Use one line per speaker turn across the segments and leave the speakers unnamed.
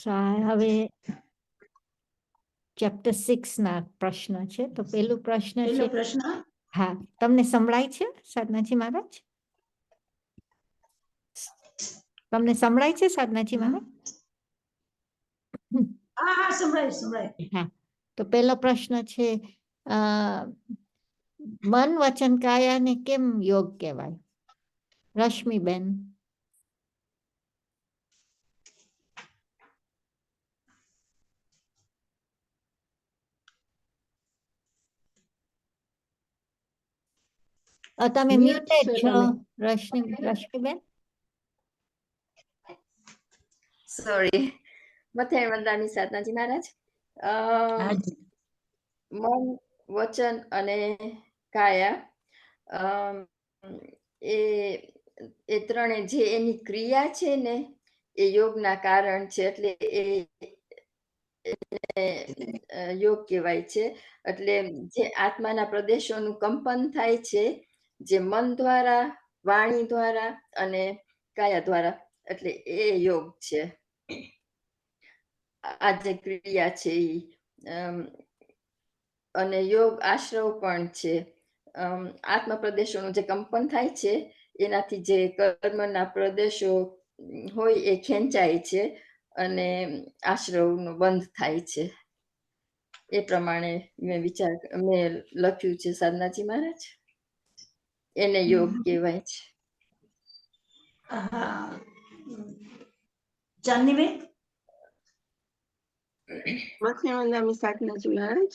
હવે ચેપ્ટર 6 ના પ્રશ્ન છે. તો પેલું પ્રશ્ન
પહેલો
છે,
પ્રશ્ન
હા, તમને સંભળાય છે સાધનાજી મહારાજ? તમને સંભળાય છે સાધનાજી મહારાજ?
હા હા સંભળાય.
હા, તો પેલો પ્રશ્ન છે, મન વચન કાયાને કેમ યોગ કહેવાય? રશ્મિબેન. તમે મ્યુટેડ છો રશ્મિબેન.
સોરી. મથેર વંદાની સાધનાજી મહારાજ. મન, વચન અને કાયા એ ત્રણે જે એની ક્રિયા છે ને એ યોગના કારણ છે. એટલે એ યોગ કહેવાય છે. એટલે જે આત્માના પ્રદેશોનું કંપન થાય છે, જે મન દ્વારા, વાણી દ્વારા અને કાયા દ્વારા, એટલે એ યોગ છે. આ જે ક્રિયા છે અને યોગ આશ્રવ પણ છે. આત્મ પ્રદેશોનું જે કંપન થાય છે એનાથી જે કર્મના પ્રદેશો હોય એ ખેંચાય છે અને આશ્રવનો બંધ થાય છે. એ પ્રમાણે મેં લખ્યું છે સાધનાજી મહારાજ. એને યોગ કહેવાય છે.
ચાંદનીબેન.
મથેર સાધનાજી મહારાજ,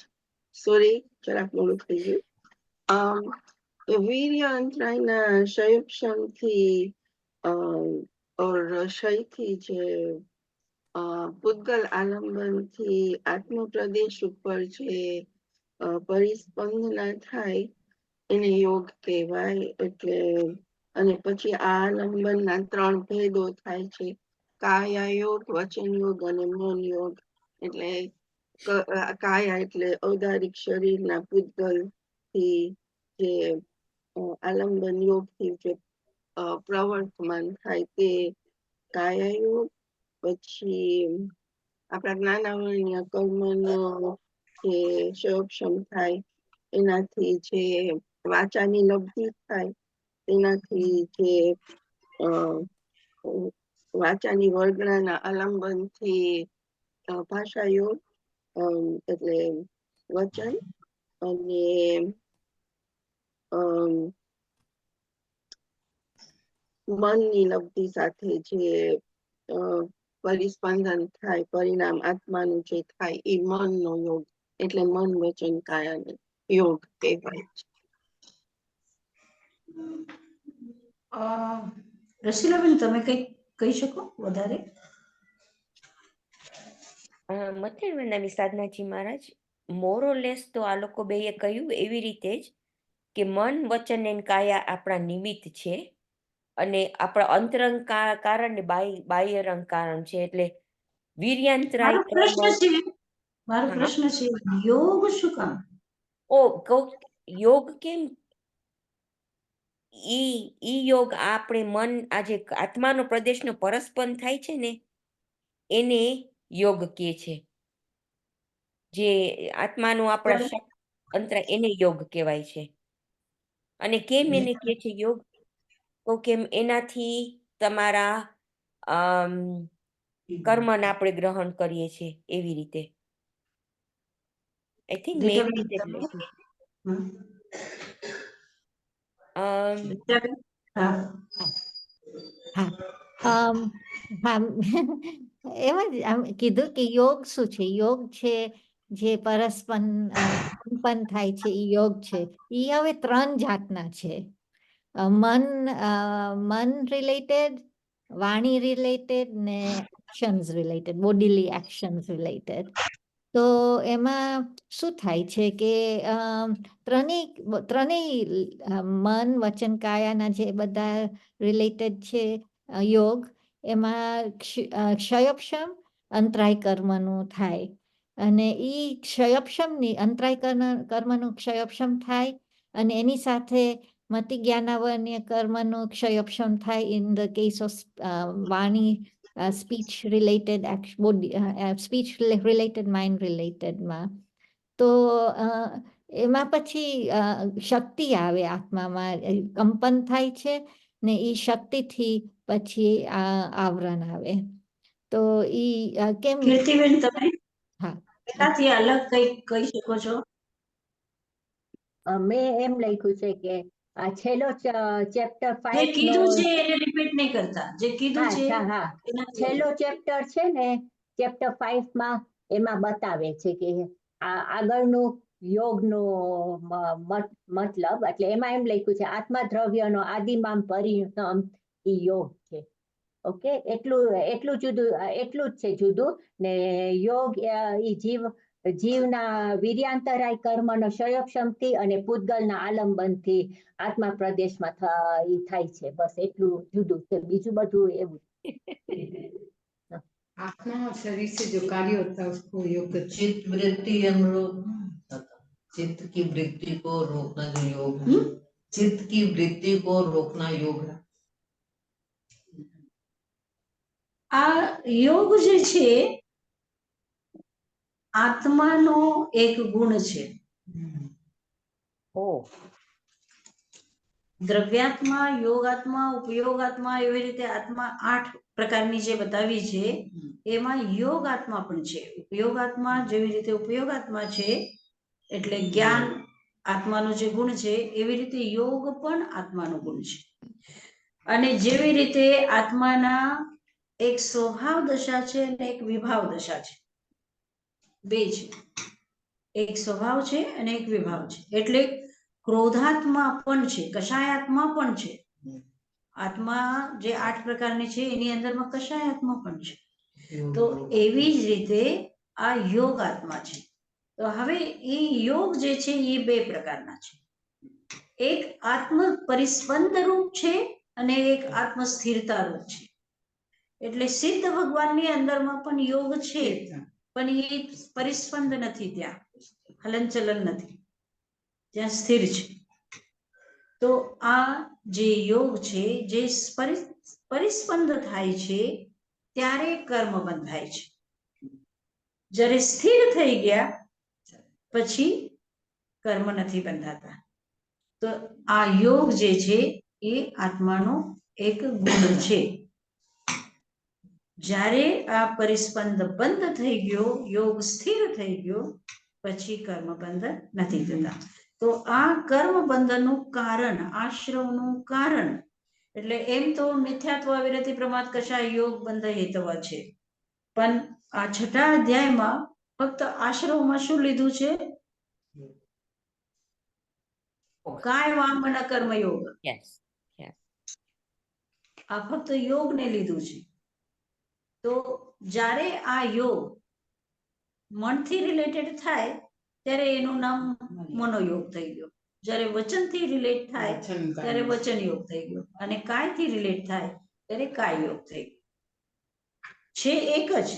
સોરી જરાક મોડું થઈ ગયું. વીર્ય અંતરાયના શયક્ષમથી શયથી જે પૂતગલ આલંબનથી આત્મ પ્રદેશ ઉપર જે પરિસ્પંદના થાય એને યોગ કહેવાય. એટલે અને પછી આ આલંબનના 3 ભેદો થાય છે, કાયા યોગ, વચન યોગ અને મન યોગ. એટલે કાયા એટલે ઔદારિક શરીરના પૂતગલ થી જે આલંબન યોગથી જે પ્રવર્તમાન થાય તે કાયા યોગ. પછી આપણા જ્ઞાનાવરણીય કર્મનો જે સક્ષમ થાય એનાથી જે વાચાની લબ્ધિ થાય, તેનાથી જે વાચાની વર્ગણાના આલંબનથી ભાષા યોગ એટલે વચન. અને મનની લબ્ધિ સાથે જે પરિસ્પંદન થાય, પરિણામ આત્માનું જે થાય એ મનનો યોગ. એટલે મન, વચન, કાયાને યોગ કહેવાય છે.
રસીલાબેન, તમે કઈ કહી શકો વધારે?
મથેર વંદાની સાધનાજી મહારાજ, મોરોલેસ તો આ લોકો બેએ કહ્યું એવી રીતે જ કે મન, વચન અને કાયા આપણા નિમિત્ત છે અને આપણા અંતરંગ કારણ ને બાહ્યરંગ કારણ છે. એટલે વીર્યાંતરાય
મારો પ્રશ્ન છે યોગ શું કામ?
યોગ કેમ? ઈ યોગ આપણે મન, આજે આત્માનો પ્રદેશનો પરસ્પંદ થાય છે ને એને યોગ કહે છે. જે આત્માનું આપણા અંતર એને યોગ કહેવાય છે. અને કેમ એને કહે છે યોગ? તો કેમ એનાથી તમારા કર્મને આપણે ગ્રહણ કરીએ છીએ એવી રીતે. આઈ થિંક મેં એવી રીતે
એમાં જ કીધું કે યોગ શું છે? યોગ છે જે કંપન થાય છે, એ યોગ છે. એ હવે 3 જાતના છે. મન રિલેટેડ, વાણી રિલેટેડ ને actions related, bodily actions related. તો એમાં શું થાય છે કે ત્રણેય મન, વચન, કાયાના જે બધા રિલેટેડ છે યોગ, એમાં ક્ષયક્ષમ અંતરાય કર્મનું થાય. અને એ ક્ષયક્ષમની અંતરાય કર્મનું ક્ષયક્ષમ થાય અને એની સાથે મતિ જ્ઞાનાવરણીય કર્મનું ક્ષયક્ષમ થાય ઇન ધ કેસ ઓફ વાણી speech related speech related mind રિલેટેડમાં. તો એમાં પછી શક્તિ આવે આત્મામાં, કંપન થાય છે ને એ શક્તિથી પછી આવરણ આવે. તો ઈ કેમ
કીર્તિબેન, તમે
હા
એનાથી અલગ કંઈક કહી શકો છો?
મેં એમ લખ્યું છે કે આ છેલ્લો ચેપ્ટર
જે
5 નો
કીધું છે એને રિપીટ નહીં કરતા, જે કીધું છે
હા
એનાથી
છેલ્લો ચેપ્ટર છે ને, ચેપ્ટર 5 માં એમાં બતાવે છે કે આ આગળનું યોગનો મતલબ, એટલે એમાં એમ લખ્યું છે આત્મા દ્રવ્યનો આદિમામ પરિણામ ઈ યોગ છે. ઓકે, એટલું જ છે જુદું. ને યોગ ઈ જીવના વીર્યાંતરાય કર્મનો ક્ષયક્ષમથી અને પૂતગલના આલંબનથી આત્મા પ્રદેશમાં ઈ થાય છે. બસ એટલું જુદું છે, બીજું બધું એવું.
आत्मा और शरीर से जो कार्य होता है उसको योग चित्त वृत्ति अनुरोध चित्त की वृत्ति को रोकना जो योग है, चित्त की वृत्ति को रोकना योग है।
આ યોગ જે છે આત્માનો એક ગુણ છે. દ્રવ્યાત્મા, યોગાત્મા, ઉપયોગાત્મા, એવી રીતે આત્મા 8 પ્રકારની જે બતાવી છે એમાં યોગાત્મા પણ છે. ઉપયોગાત્મા જેવી રીતે ઉપયોગાત્મા છે એટલે જ્ઞાન આત્માનો જે ગુણ છે, એવી રીતે યોગ પણ આત્માનો ગુણ છે. અને જેવી રીતે આત્માના એક સ્વભાવ દશા છે અને એક વિભાવ દશા છે, બે છે. એક સ્વભાવ છે અને એક વિભાવ છે. એટલે ક્રોધાત્મા પણ છે, કષાયાત્મા પણ છે. આત્મા જે 8 પ્રકારની છે એની અંદરમાં કષાયાત્મા પણ છે. તો એવી જ રીતે આ યોગ આત્મા છે. તો હવે એ યોગ જે છે એ 2 પ્રકારના છે. એક આત્મ પરિસ્પંદ રૂપ છે અને એક આત્મ સ્થિરતા રૂપ છે. એટલે સિદ્ધ ભગવાનની અંદરમાં પણ યોગ છે, પણ એ પરિસ્પંદ નથી, ત્યાં હલનચલન નથી, ત્યાં સ્થિર છે. તો આ જે યોગ છે, જે પરિસ્પંદ થાય છે ત્યારે કર્મ બંધાય છે. જ્યારે સ્થિર થઈ ગયા પછી કર્મ નથી બંધાતા. તો આ યોગ જે છે એ આત્માનો એક ગુણ છે. જ્યારે આ પરિસ્પંદ બંધ થઈ ગયો, યોગ સ્થિર થઈ ગયો, પછી કર્મ બંધન નથી થતા. તો આ કર્મ બંધનનું કારણ, આશ્રવનું કારણ, એટલે એમ તો મિથ્યાત્વ વિરતિ પ્રમાદ કષાય યોગ બંધ હેતવ છે, પણ આ 6થા અધ્યાયમાં ફક્ત આશ્રવમાં શું લીધું છે? કાય વામન કર્મ યોગ. આ ફક્ત યોગને લીધું છે. તો જ્યારે આ યોગ મનથી રિલેટેડ થાય ત્યારે એનું નામ મનોયોગ થઈ ગયો. જ્યારે વચનથી રિલેટ થાય ત્યારે વચન યોગ થઈ ગયો, અને કાયથી રિલેટ થાય ત્યારે કાય યોગ થઈ ગયો. છે એક જ,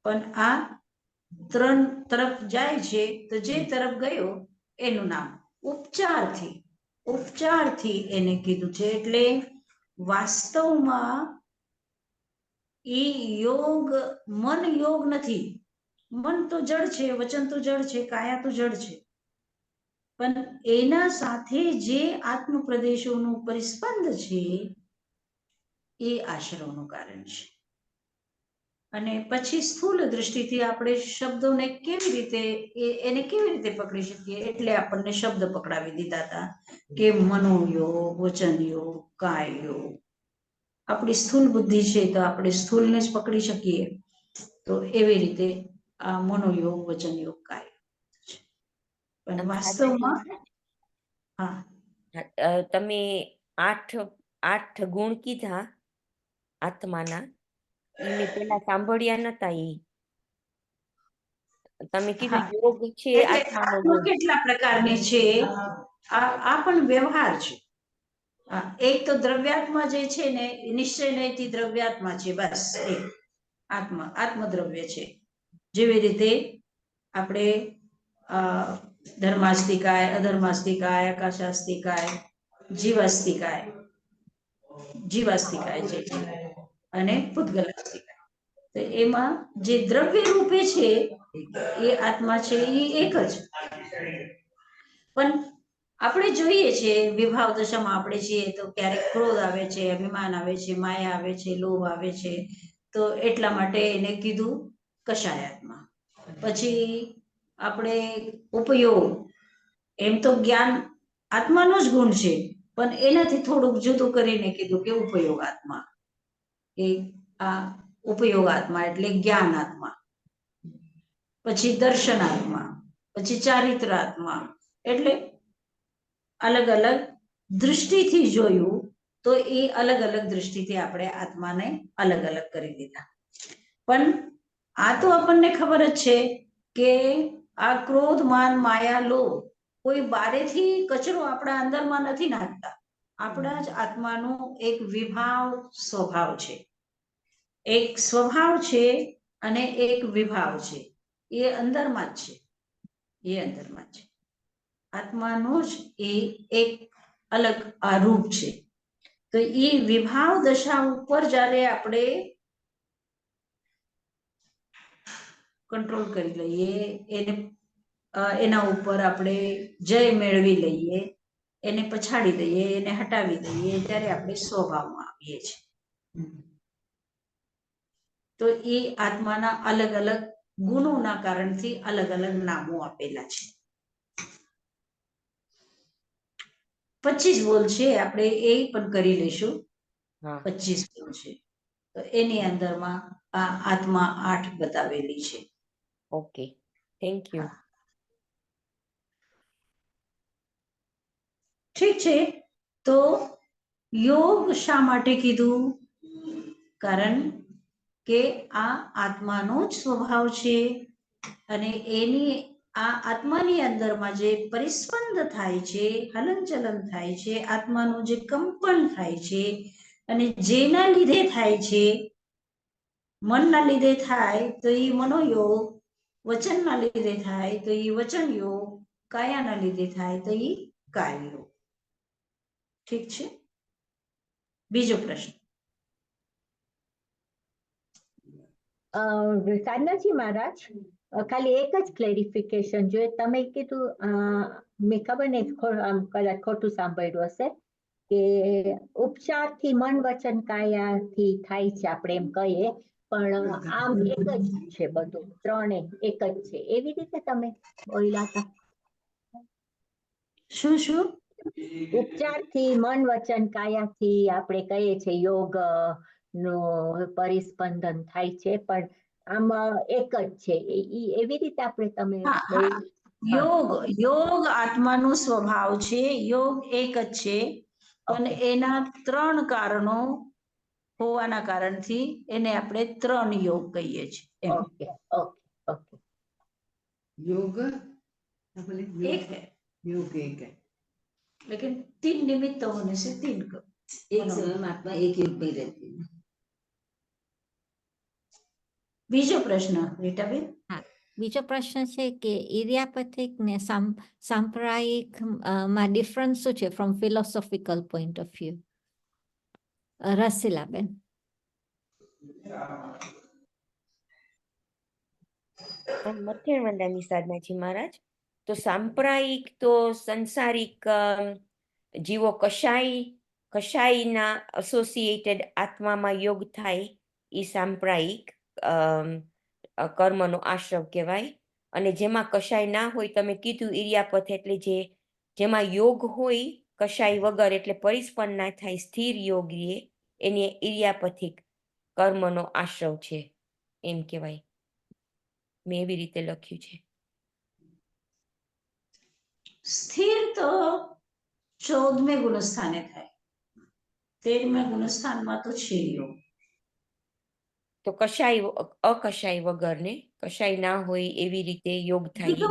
પણ આ 3 તરફ જાય છે. તો જે તરફ ગયો એનું નામ ઉપચારથી એને કીધું છે. એટલે વાસ્તવમાં એ યોગ મન યોગ નથી. મન તો જડ છે, વચન તો જડ છે, કાયા તો જડ છે, પણ એના સાથે જે આત્મ પ્રદેશોનું પરિસ્પંદ છે એ આશ્રવનું કારણ છે. અને પછી સ્થૂલ દ્રષ્ટિથી આપણે શબ્દોને કેવી રીતે એને કેવી રીતે પકડી શકીએ, એટલે આપણને શબ્દ પકડાવી દીધા હતા કે મનોયોગ, વચન યોગ, કાય યોગ. આપણી સ્થૂલ બુદ્ધિ છે તો આપણે સ્થૂલને જ પકડી શકીએ. તો એવી રીતે આ મનોયોગ, વચન યોગ, કાય છે. પણ વાસ્તવમાં
તમે 8 ગુણ કીધા આત્માના, ઈ મેં પેલા સાંભળ્યા નતા. ઈ તમે કીધું યોગ છે આત્માનો ગુણ.
કેટલા પ્રકારની છે? આ પણ વ્યવહાર છે. એક તો દ્રવ્યાત્મા જે છે ને, નિશ્ચય નયથી દ્રવ્યાત્મા છે. બસ એક આત્મદ્રવ્ય છે. જેવી રીતે આપણે ધર્માસ્તિકાય, અધર્માસ્તિકાય, આકાશાસ્તિકાય, જીવાસ્તિકાય જે છે, અને પૂતગલાવસ્થિકા. તો એમાં જે દ્રવ્ય રૂપે છે એ આત્મા છે એ એક જ. પણ આપણે જોઈએ છે વિભાવ દશામાં આપણે છીએ તો ક્યારેક ક્રોધ આવે છે, અભિમાન આવે છે, માયા આવે છે, લોભ આવે છે, તો એટલા માટે એને કીધું કષાયાત્મા. પછી આપણે ઉપયોગ, એમ તો જ્ઞાન આત્માનો જ ગુણ છે, પણ એનાથી થોડુંક જુદું કરીને કીધું કે ઉપયોગાત્મા. કે આ ઉપયોગાત્મા એટલે જ્ઞાનાત્મા. પછી દર્શનાત્મા, પછી ચારિત્રાત્મા, એટલે અલગ અલગ દૃષ્ટિથી જોયું તો એ અલગ અલગ દૃષ્ટિથી આપણે આત્માને અલગ અલગ કરી દીધા. પણ આ તો આપણને ખબર જ છે કે આ ક્રોધ, માન, માયા, લોભ કોઈ બારેથી કચરો આપણા અંદરમાં નથી નાખતા. આપણા જ આત્માનો એક વિભાવ સ્વભાવ છે. એક સ્વભાવ છે અને એક વિભાવ છે. એ અંદરમાં જ છે. એ અંદરમાં જ છે. આત્માનો જ એ એક અલગ આ રૂપ છે. તો એ વિભાવ દશા ઉપર જ્યારે આપણે કંટ્રોલ કરી લઈએ, એને એના ઉપર આપણે જય મેળવી લઈએ, એને પછાડી દઈએ, એને હટાવી દઈએ, ત્યારે આપણે સ્વભાવમાં આવીએ છીએ. તો એ આત્માના અલગ અલગ ગુણોના કારણથી અલગ અલગ નામો આપેલા છે. 25 બોલ છે, આપણે એ પણ કરી લઈશું. 25 બોલ છે તો એની અંદરમાં આ આત્મા 8 બતાવેલી છે.
Okay, thank you.
ઠીક છે. તો યોગ શા માટે કીધું? કારણ કે આ આત્માનો જ સ્વભાવ છે અને એની આ આત્માની અંદરમાં જે પરિસ્પંદ થાય છે, હલનચલન થાય છે, આત્માનું જે કંપન થાય છે, અને જેના લીધે થાય છે, મનના લીધે થાય તો એ મનોયોગ, વચનના લીધે થાય તો એ વચન યોગ, કાયાના લીધે થાય તો એ કાય યોગ. ઠીક છે. બીજો પ્રશ્ન.
સાધનાજી મહારાજ, ખાલી એક જ ક્લેરિફિકેશન જોઈએ. તમે કીધું, મેં ખબર નહીં કદાચ ખોટું સાંભળ્યું હશે, કે ઉપચારથી મન, વચન, કાયાથી થાય છે આપણે એમ કહીએ, પણ આમ એક જ છે બધું, ત્રણે એક જ છે, એવી રીતે તમે બોલ્યા હતા?
શું શું?
ઉપચારથી મન, વચન, કાયાથી આપણે કહીએ છીએ યોગ નું પરિસ્પંદન થાય છે, પણ આમાં એક જ છે, એવી રીતે આપણે તમે
યોગ આત્માનો સ્વભાવ છે. યોગ એક જ છે, પણ એના 3 કારણો હોવાના કારણથી એને આપણે 3 યોગ કહીએ છીએ.
Okay okay okay.
योग
एक है,
योग एक है,
लेकिन 3 निमित्त होने से 3 को
एक समय में आत्मा एक युग में रहती है.
બીજો પ્રશ્ન રીટાબેન.
બીજો પ્રશ્ન છે કે ઇરિયાપથિક ને સાંપ્રદાયિક માં ડિફરન્સ શું છે from philosophical point of view? Rasilaben.
મધ્યમ વંદાની સાધનાજી મહારાજ, તો સાંપ્રદાયિક તો સંસારિક જીવો કશાયના એસોસિએટેડ આત્મામાં યોગ થાય એ સાંપ્રદાયિક કર્મનો આશ્રવ કહેવાય. અને જેમાં કશાય ના હોય, તમે કીધું ઇરિયાપથ એટલે જેમાં યોગ હોય કશાય વગર, એટલે પરિસ્પંદ ના થાય, સ્થિર યોગ રે, એની ઇરિયાપથિક કર્મનો આશ્રવ છે એમ કહેવાય. મેં એવી રીતે લખ્યું છે.
સ્થિર તો 14મે ગુણસ્થાને થાય, 13મે ગુણસ્થાનમાં તો છે યોગ.
તો કશાય અકશાય વગર ને કશાય ના હોય એવી રીતે યોગ થાય.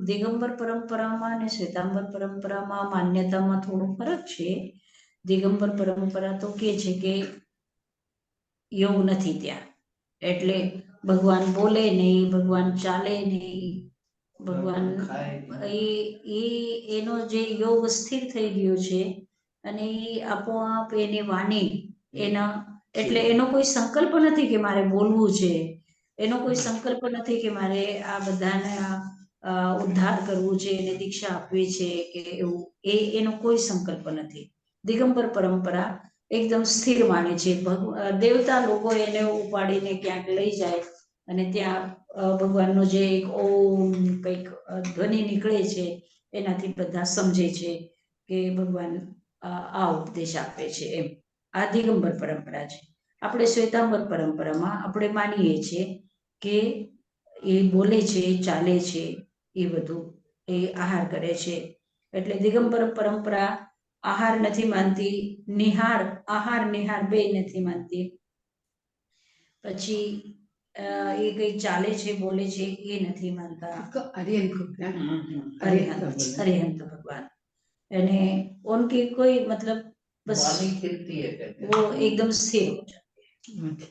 દિગંબર પરંપરામાં અને શ્વેતાંબર પરંપરામાં માન્યતામાં થોડો ફરક છે. દિગંબર પરંપરા તો કે છે કે યોગ નથી ત્યાં, એટલે ભગવાન બોલે નહીં, ભગવાન ચાલે નહીં, ભગવાન એનો જે યોગ સ્થિર થઈ ગયો છે અને એ આપોઆપ એની વાણી એના એટલે એનો કોઈ સંકલ્પ નથી કે મારે બોલવું છે, એનો કોઈ સંકલ્પ નથી કે મારે આ બધાને ઉદ્ધાર કરવું છે એને દીક્ષા આપવી છે કે એવું, એનો કોઈ સંકલ્પ નથી. દિગંબર પરંપરા એકદમ સ્થિર માને છે. દેવતા લોકો એને ઉપાડીને ક્યાંક લઈ જાય અને ત્યાં ભગવાનનો જે એક ઓમ કંઈક ધ્વનિ નીકળે છે એનાથી બધા સમજે છે કે ભગવાન આ ઉપદેશ આપે છે એમ. આ દિગંબર પરંપરા છે. આપણે શ્વેતાંબર પરંપરામાં આપણે માનીએ છીએ કે એ બોલે છે, ચાલે છે, એ બધું એ આહાર કરે છે. એટલે દિગંબર પરંપરા આહાર નથી માનતી, આહાર નિહાર બે નથી માનતી. પછી એ કઈ ચાલે છે, બોલે છે એ નથી માનતા. अरिहंत भगवान यानी उनकी कोई मतलब बस वो एकदम स्थिर हो जाते.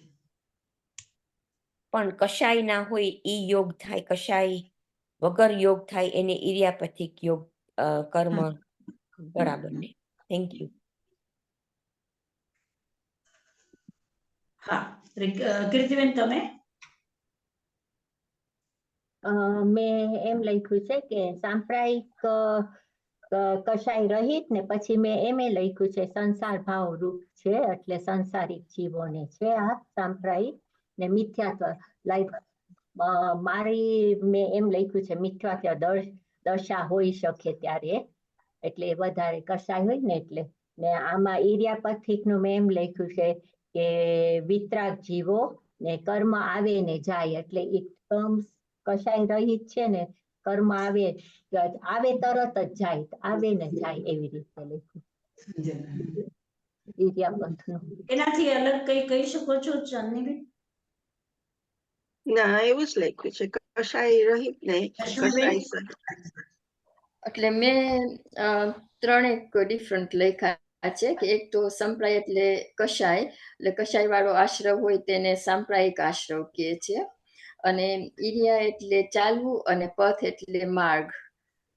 પણ કશાય ના હોય ઈ યોગ થાય, કશાય વગર યોગ થાય એને ઇરિયાપથિક યોગ કર્મ. બરાબર ને? Thank you.
હા, કીર્તિબેન તમે?
મેં એમ લખ્યું છે કે સાંપ્રદાયિક કશાય રહિત ને પછી મેં એમ લખ્યું છે સંસાર ભાવ રૂપ છે, એટલે સંસારિક જીવોને છે આ સાંપ્રદાયિક ને મિથ્યાત્વ. લાઈક મેં એમ લખ્યું છે મિથ્યાત્વ દશા હોઈ શકે ત્યારે, એટલે વધારે કશાય હોય ને એટલે. ને આમાં ઇરિયાપથિક નું મેં એમ લખ્યું છે કે વિતરાગ જીવો ને કર્મ આવે ને જાય, એટલે એ કશાય રહિત છે ને કર્મ આવે તરત જ જાય, આવે ને જાય એવી રીતે લખ્યું ઇરિયાપથનું.
એનાથી અલગ કઈ કહી શકો છો ચાંદનીબેન?
ના, એવું જ લખ્યું છે, કશાય રહિત ને કશાય સહિત.
એટલે મેં ત્રણેક ડિફરન્ટ લખ્યા છે કે એક તો સંપ્રાય એટલે કશાય વાળો આશ્રવ હોય તેને સાંપ્રાયિક આશ્રવ કહે છે, અને ઇરિયા એટલે ચાલવું અને પથ એટલે માર્ગ.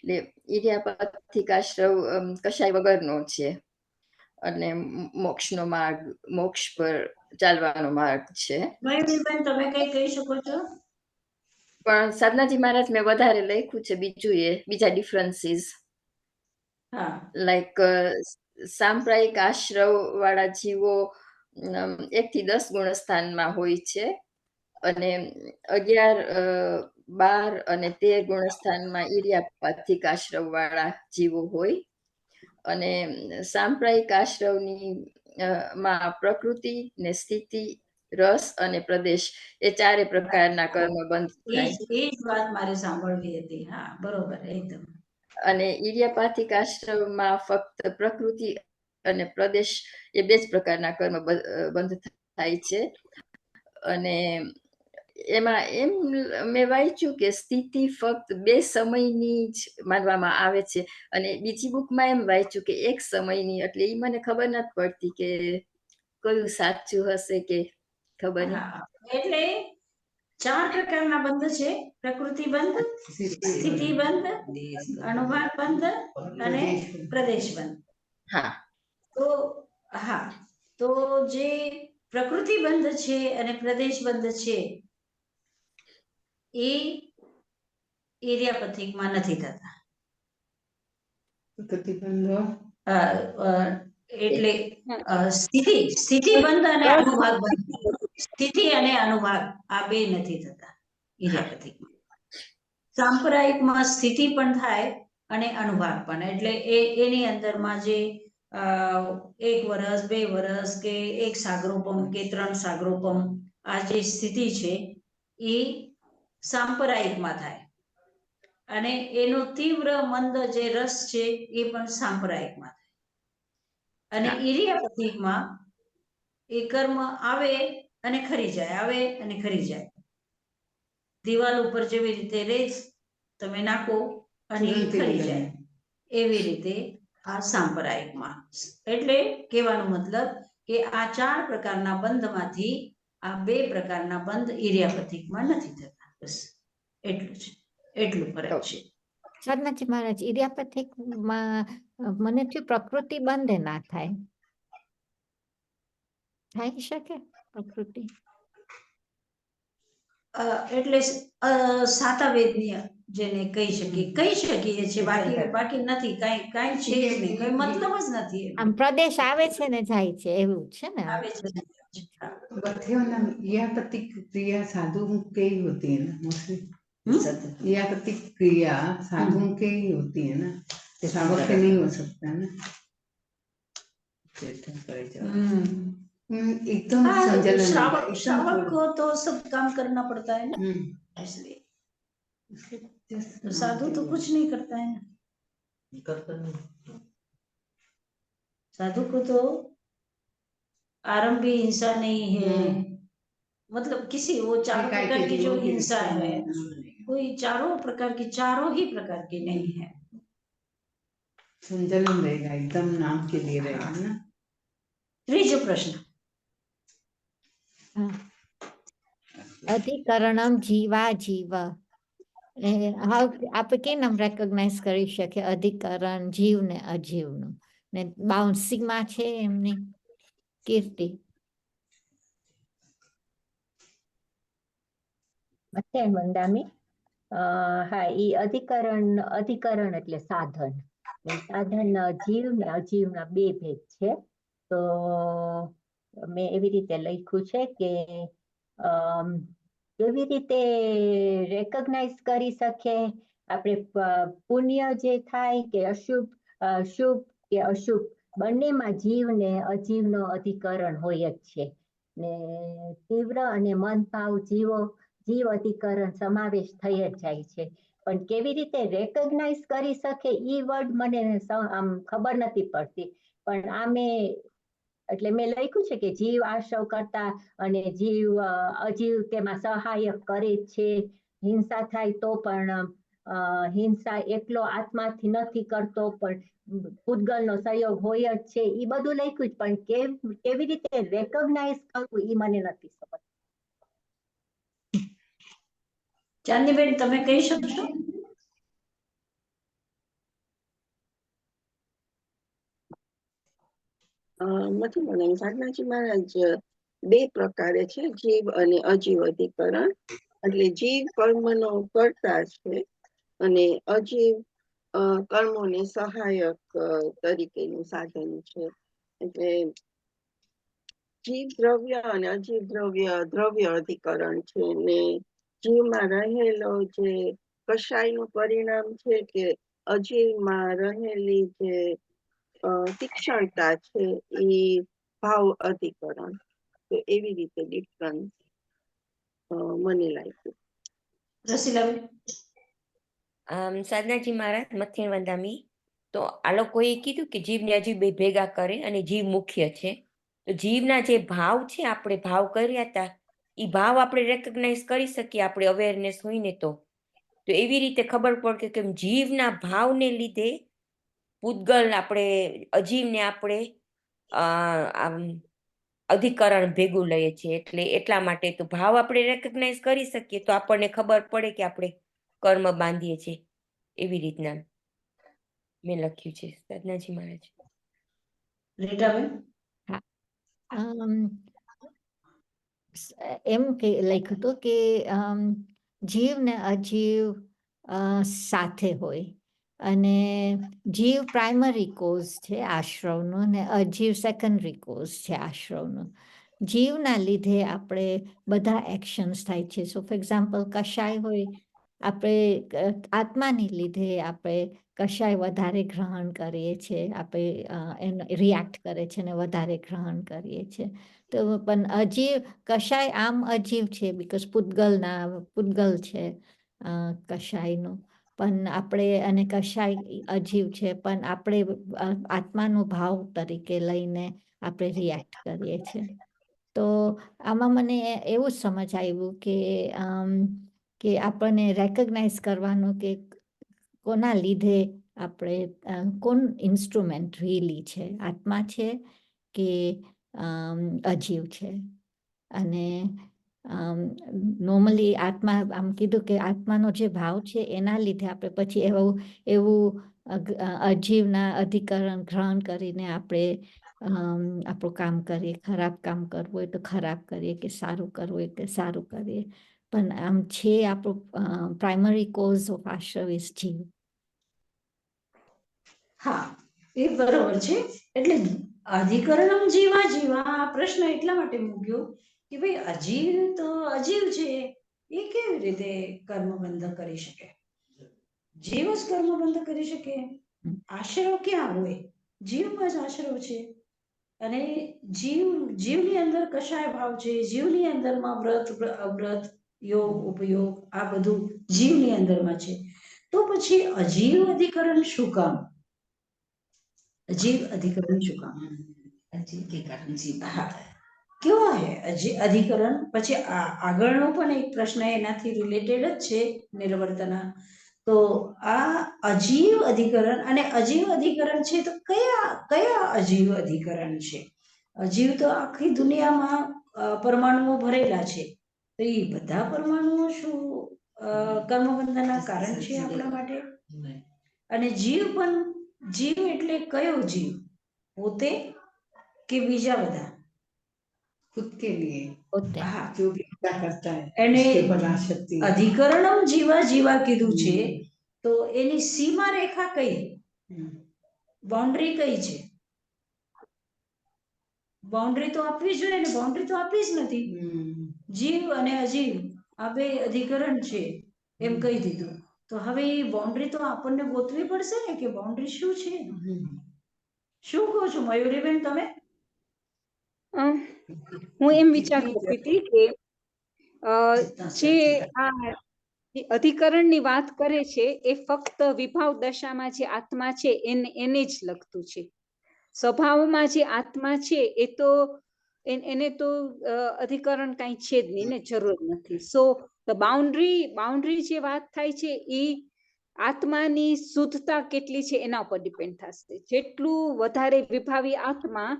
એટલે ઇરિયાપથિક આશ્રવ કશાય વગરનો છે અને મોક્ષનો માર્ગ, મોક્ષ પર ચાલવાનો માર્ગ છે.
મયુરીબેન તમે કઈ કહી શકો છો?
પણ સાધનાજી મહારાજ મેં વધારે લખ્યું છે બીજા ડિફરન્સીસ. લાઈક સાંપ્રાયિક આશ્રવ વાળા જીવો 1 થી 10 ગુણસ્થાનમાં હોય છે, અને 11, 12 અને 13 ગુણસ્થાનમાં ઇરિયાપથિક આશ્રવ વાળા જીવો હોય. અને સાંપ્રાયિક આશ્રવની માં પ્રકૃતિ ને સ્થિતિ, રસ અને પ્રદેશ એ 4 પ્રકારના કર્મ બંધ થાય.
એ જ વાત મારે સાંભળવી હતી. હા, બરોબર, એકદમ.
અને ઇરિયાપથિક આશ્રમમાં ફક્ત પ્રકૃતિ અને પ્રદેશ એ 2 જ પ્રકારના કર્મ બંધ થાય છે. અને એમાં એમ મેં વાંચ્યું કે સ્થિતિ ફક્ત 2 સમયની જ માનવામાં આવે છે, અને બીજી બુકમાં એમ વાંચ્યું કે 1 સમયની. એટલે એ મને ખબર નથી પડતી કે કયું સાચું હશે કે ખબર નહીં.
એટલે 4 પ્રકારના બંધ છે: પ્રકૃતિ બંધ, સ્થિતિ બંધ, અનુભાગ બંધ અને પ્રદેશ બંધ.
હા,
તો જે પ્રકૃતિ બંધ છે અને પ્રદેશ બંધ છે એ ઇરિયાપથિકમાં નથી થતા. એટલે સ્થિતિ બંધ અને અનુભાગ બંધ, સ્થિતિ અને અનુભાગ આ 2 નથી થતા ઇરિયાપથિકમાં. સાંપ્રદાયિકમાં સ્થિતિ પણ થાય અને અનુભાગ પણ. એટલે એની અંદરમાં જે 1 વર્ષ, 2 વર્ષ કે 1 સાગરોપમ કે 3 સાગરોપમ આ જે સ્થિતિ છે એ સાંપ્રદાયિકમાં થાય, અને એનો તીવ્ર મંદ જે રસ છે એ પણ સાંપ્રદાયિકમાં થાય. અને ઇરિયાપથિકમાં એ કર્મ આવે અને ખરી જાય, આવે અને ખરી જાય. દિવાલ ઉપર જેવી રીતે રેત તમે નાખો અને ખરી જાય, એવી રીતે આ સાંપ્રદાયિકમાં. એટલે કહેવાનો મતલબ કે આ 4 પ્રકારના બંધમાંથી આ 2 પ્રકારના બંધ ઇરિયાપથિકમાં નથી થતા. બસ એટલું ફરક છે.
સાધનાજી મહારાજ, ઇરિયાપથિકમાં મને થયું પ્રકૃતિ બંધ ના થાય, થઈ શકે પ્રકૃતિ?
એટલે સાતાવેદની જેને કહી શકીએ છીએ, બાકી નથી, કાંઈ છે જ નહીં, કઈ મતલબ જ નથી એનો.
આમ પ્રદેશ આવે છે ને જાય છે એવું છે ને?
આવે છે. હા.
बथेवना यह प्रतिक्रिया साधु के ही होती है ना मोस्टली। यह प्रतिक्रिया साधु के ही होती है ना, श्रावक के नहीं हो सकता है ना। एकदम
हाँ,
संजलन
श्रावक को तो सब काम करना पड़ता है ना, इसलिए तो साधु तो कुछ नहीं करता है ना। साधु को तो आरंभी हिंसा नहीं है, मतलब किसी वो चारों प्रकार की जो हिंसा है, कोई चारों ही प्रकार की नहीं है।
संजलन रहेगा, एकदम नाम के लिए रहेगा ना।
ત્રીજો પ્રશ્ન,
અધિકરણમ જીવા જીવ. આપણે કેમ નામ રેકોગ્નાઇઝ કરી શકીએ અધિકરણ જીવ ને અજીવનું? ને બાઉન્સિંગમાં છે એમની કીર્તિ.
મંદામી હા, ઈ અધિકરણ એટલે સાધન. સાધન જીવ ને અજીવના બે ભેદ છે. તો મેં એવી રીતે લખ્યું છે કે કેવી રીતે રેકોગ્નાઇઝ કરી શકીએ આપણે પુણ્ય જે થાય કે અશુભ, શુભ કે અશુભ, બંનેમાં જીવ ને અજીવનો અધિકરણ હોય જ છે. ને તીવ્ર અને મન ભાવ જીવ અધિકરણ સમાવેશ થઈ જ જાય છે. પણ કેવી રીતે રેકોગ્નાઇઝ કરી શકે ઈ વર્ડ મને આમ ખબર નથી પડતી. પણ આમે એટલે મેં લખ્યું છે કે જીવ આશ્રવ કરતા અને જીવ અજીવ તેમાં સહાયક કરે છે. હિંસા થાય તો પણ હિંસા એકલો આત્માથી નથી કરતો, પણ પૂતગલનો સહયોગ હોય જ છે. ઈ બધું લખ્યું જ, પણ કેવી રીતે રેકોગ્નાઇઝ કરવું ઈ મને નથી સમજ.
ચાંદીબેન તમે કહી શકશો?
નથી મને સાધનાજી મહારાજ બે પ્રકારે છે, જીવ અને અજીવ અધિકરણ. એટલે જીવ કર્મનો કર્તા છે અને અજીવ કર્મોને સહાયક તરીકેનું સાધન છે. એટલે જીવ દ્રવ્ય અને અજીવ દ્રવ્ય અધિકરણ છે. ને જીવમાં રહેલો જે કશાયનું પરિણામ છે કે અજીવમાં રહેલી જે તીક્ષ્ણતા છે એ ભાવ અધિકરણ. તો એવી રીતે ડિફરન્સ મને લાગ્યું.
રસીલાબેન?
સાધનાજી મહારાજ મથેણ વંદામી, તો આ લોકોએ કીધું કે જીવ ને અજીવ બે ભેગા કરે અને જીવ મુખ્ય છે. તો જીવના જે ભાવ છે, આપણે ભાવ કર્યા હતા, એ ભાવ આપણે રેકોગ્નાઇઝ કરી શકીએ, આપણે અવેરનેસ હોય ને તો એવી રીતે ખબર પડે કે જીવના ભાવને લીધે પૂતગલ આપણે અજીવને આપણે અધિકરણ ભેગું લઈએ છીએ. એટલે એટલા માટે તો ભાવ આપણે રેકોગ્નાઇઝ કરી શકીએ તો આપણને ખબર પડે કે આપણે કર્મ બાંધીએ છીએ. એવી રીતના મેં લખ્યું છે સાધનાજી મહારાજ.
રીટાબેન?
એમ કે લખ્યું હતું કે જીવ ને અજીવ સાથે હોય, અને જીવ પ્રાઇમરી કોઝ છે આશ્રવનો ને અજીવ સેકન્ડરી કોઝ છે આશ્રવનો. જીવના લીધે આપણે બધા એક્શન્સ થાય છે. સો ફોર એક્ઝામ્પલ કશાય હોય, આપણે આત્માની લીધે આપણે કશાય વધારે ગ્રહણ કરીએ છીએ, આપણે એને રિએક્ટ કરે છે ને વધારે ગ્રહણ કરીએ છીએ. તો પણ અજીવ કશાય આમ અજીવ છે બીકોઝ પૂતગલ છે કશાયનું, પણ આપણે અને કશાય અજીવ છે, પણ આપણે આત્માનો ભાવ તરીકે લઈને આપણે રિએક્ટ કરીએ છીએ. તો આમાં મને એવું સમજ આવ્યું કે આપણને રેકોગ્નાઇઝ કરવાનું કે કોના લીધે આપણે કોણ ઇન્સ્ટ્રુમેન્ટ રીલી છે, આત્મા છે કે અજીવ છે. અને નોર્મલી આત્મા આમ કીધું કે આત્માનો જે ભાવ છે એના લીધે આપણે પછી એવું અજીવના અધિકરણ ગ્રહણ કરીને આપણે આપણું કામ કરીએ. ખરાબ કામ કરવું હોય તો ખરાબ કરીએ, કે સારું કરવું હોય તો સારું કરીએ. પણ આમ છે આપણું પ્રાઇમરી કોઝ ઓફ આશ્રવ ઇઝ જીવ.
હા, એ બરોબર છે. એટલે અધિકરણમ જીવા જીવા આ પ્રશ્ન એટલા માટે મૂક્યો કે ભાઈ અજીવ તો અજીવ છે, એ કેવી રીતે કર્મબંધ કરી શકે? જીવ જ કર્મબંધ કરી શકે? આશ્રવ ક્યાં હોય? જીવમાં જ આશ્રવ છે. અને જીવની અંદર કશાય ભાવ છે, જીવની અંદરમાં વ્રત અવ્રત, યોગ ઉપયોગ આ બધું જીવની અંદરમાં છે. તો પછી અજીવ અધિકરણ શું કામ? અજીવ અધિકરણ શું કામ?
अजीब के कारण जीव
હા, કેવો હે અધિકરણ? પછી આગળનો પણ એક પ્રશ્ન એનાથી રિલેટેડ જ છે, નિર્વર્તના. તો આ અજીવ અધિકરણ અને અજીવ અધિકરણ છે, તો કયા અજીવ અધિકરણ છે? અજીવ તો આખી દુનિયામાં પરમાણુઓ ભરેલા છે. તો એ બધા પરમાણુઓ શું કર્મબંધનના કારણ છે આપણા માટે?
नहीं
અને જીવ પણ, જીવ એટલે કયો જીવ? પોતે કે બીજા બધા?
खुद के लिए
પોતે.
હા,
जो भी क्या करता है
એને
उसके पराशक्ति
અધિકરણમ જીવા જીવા કીધું છે, તો એની સીમા રેખા કઈ? બાઉન્ડ્રી કઈ છે? બાઉન્ડ્રી તો આપવી જોઈએ ને, બાઉન્ડ્રી તો આપી જ નથી. જીવ અને અજીવ આ બે અધિકરણ છે એમ કહી દીધું. તો હવે એ બાઉન્ડ્રી તો આપણને ગોતવી પડશે ને, કે બાઉન્ડ્રી શું છે? શું કહો છો મયુરીબેન તમે?
હું એમ વિચાર કરતી હતી કે જે આ અધિકરણની વાત કરે છે એ ફક્ત વિભાવ દશામાં જે આત્મા છે એને જ લગતું છે. સ્વભાવમાં જે આત્મા છે એ તો એને તો અધિકરણ કઈ છે જ નહીં ને, જરૂર નથી. સો ધ બાઉન્ડ્રી જે વાત થાય છે એ આત્માની શુદ્ધતા કેટલી છે એના ઉપર ડિપેન્ડ થશે. જેટલું વધારે વિભાવી આત્મા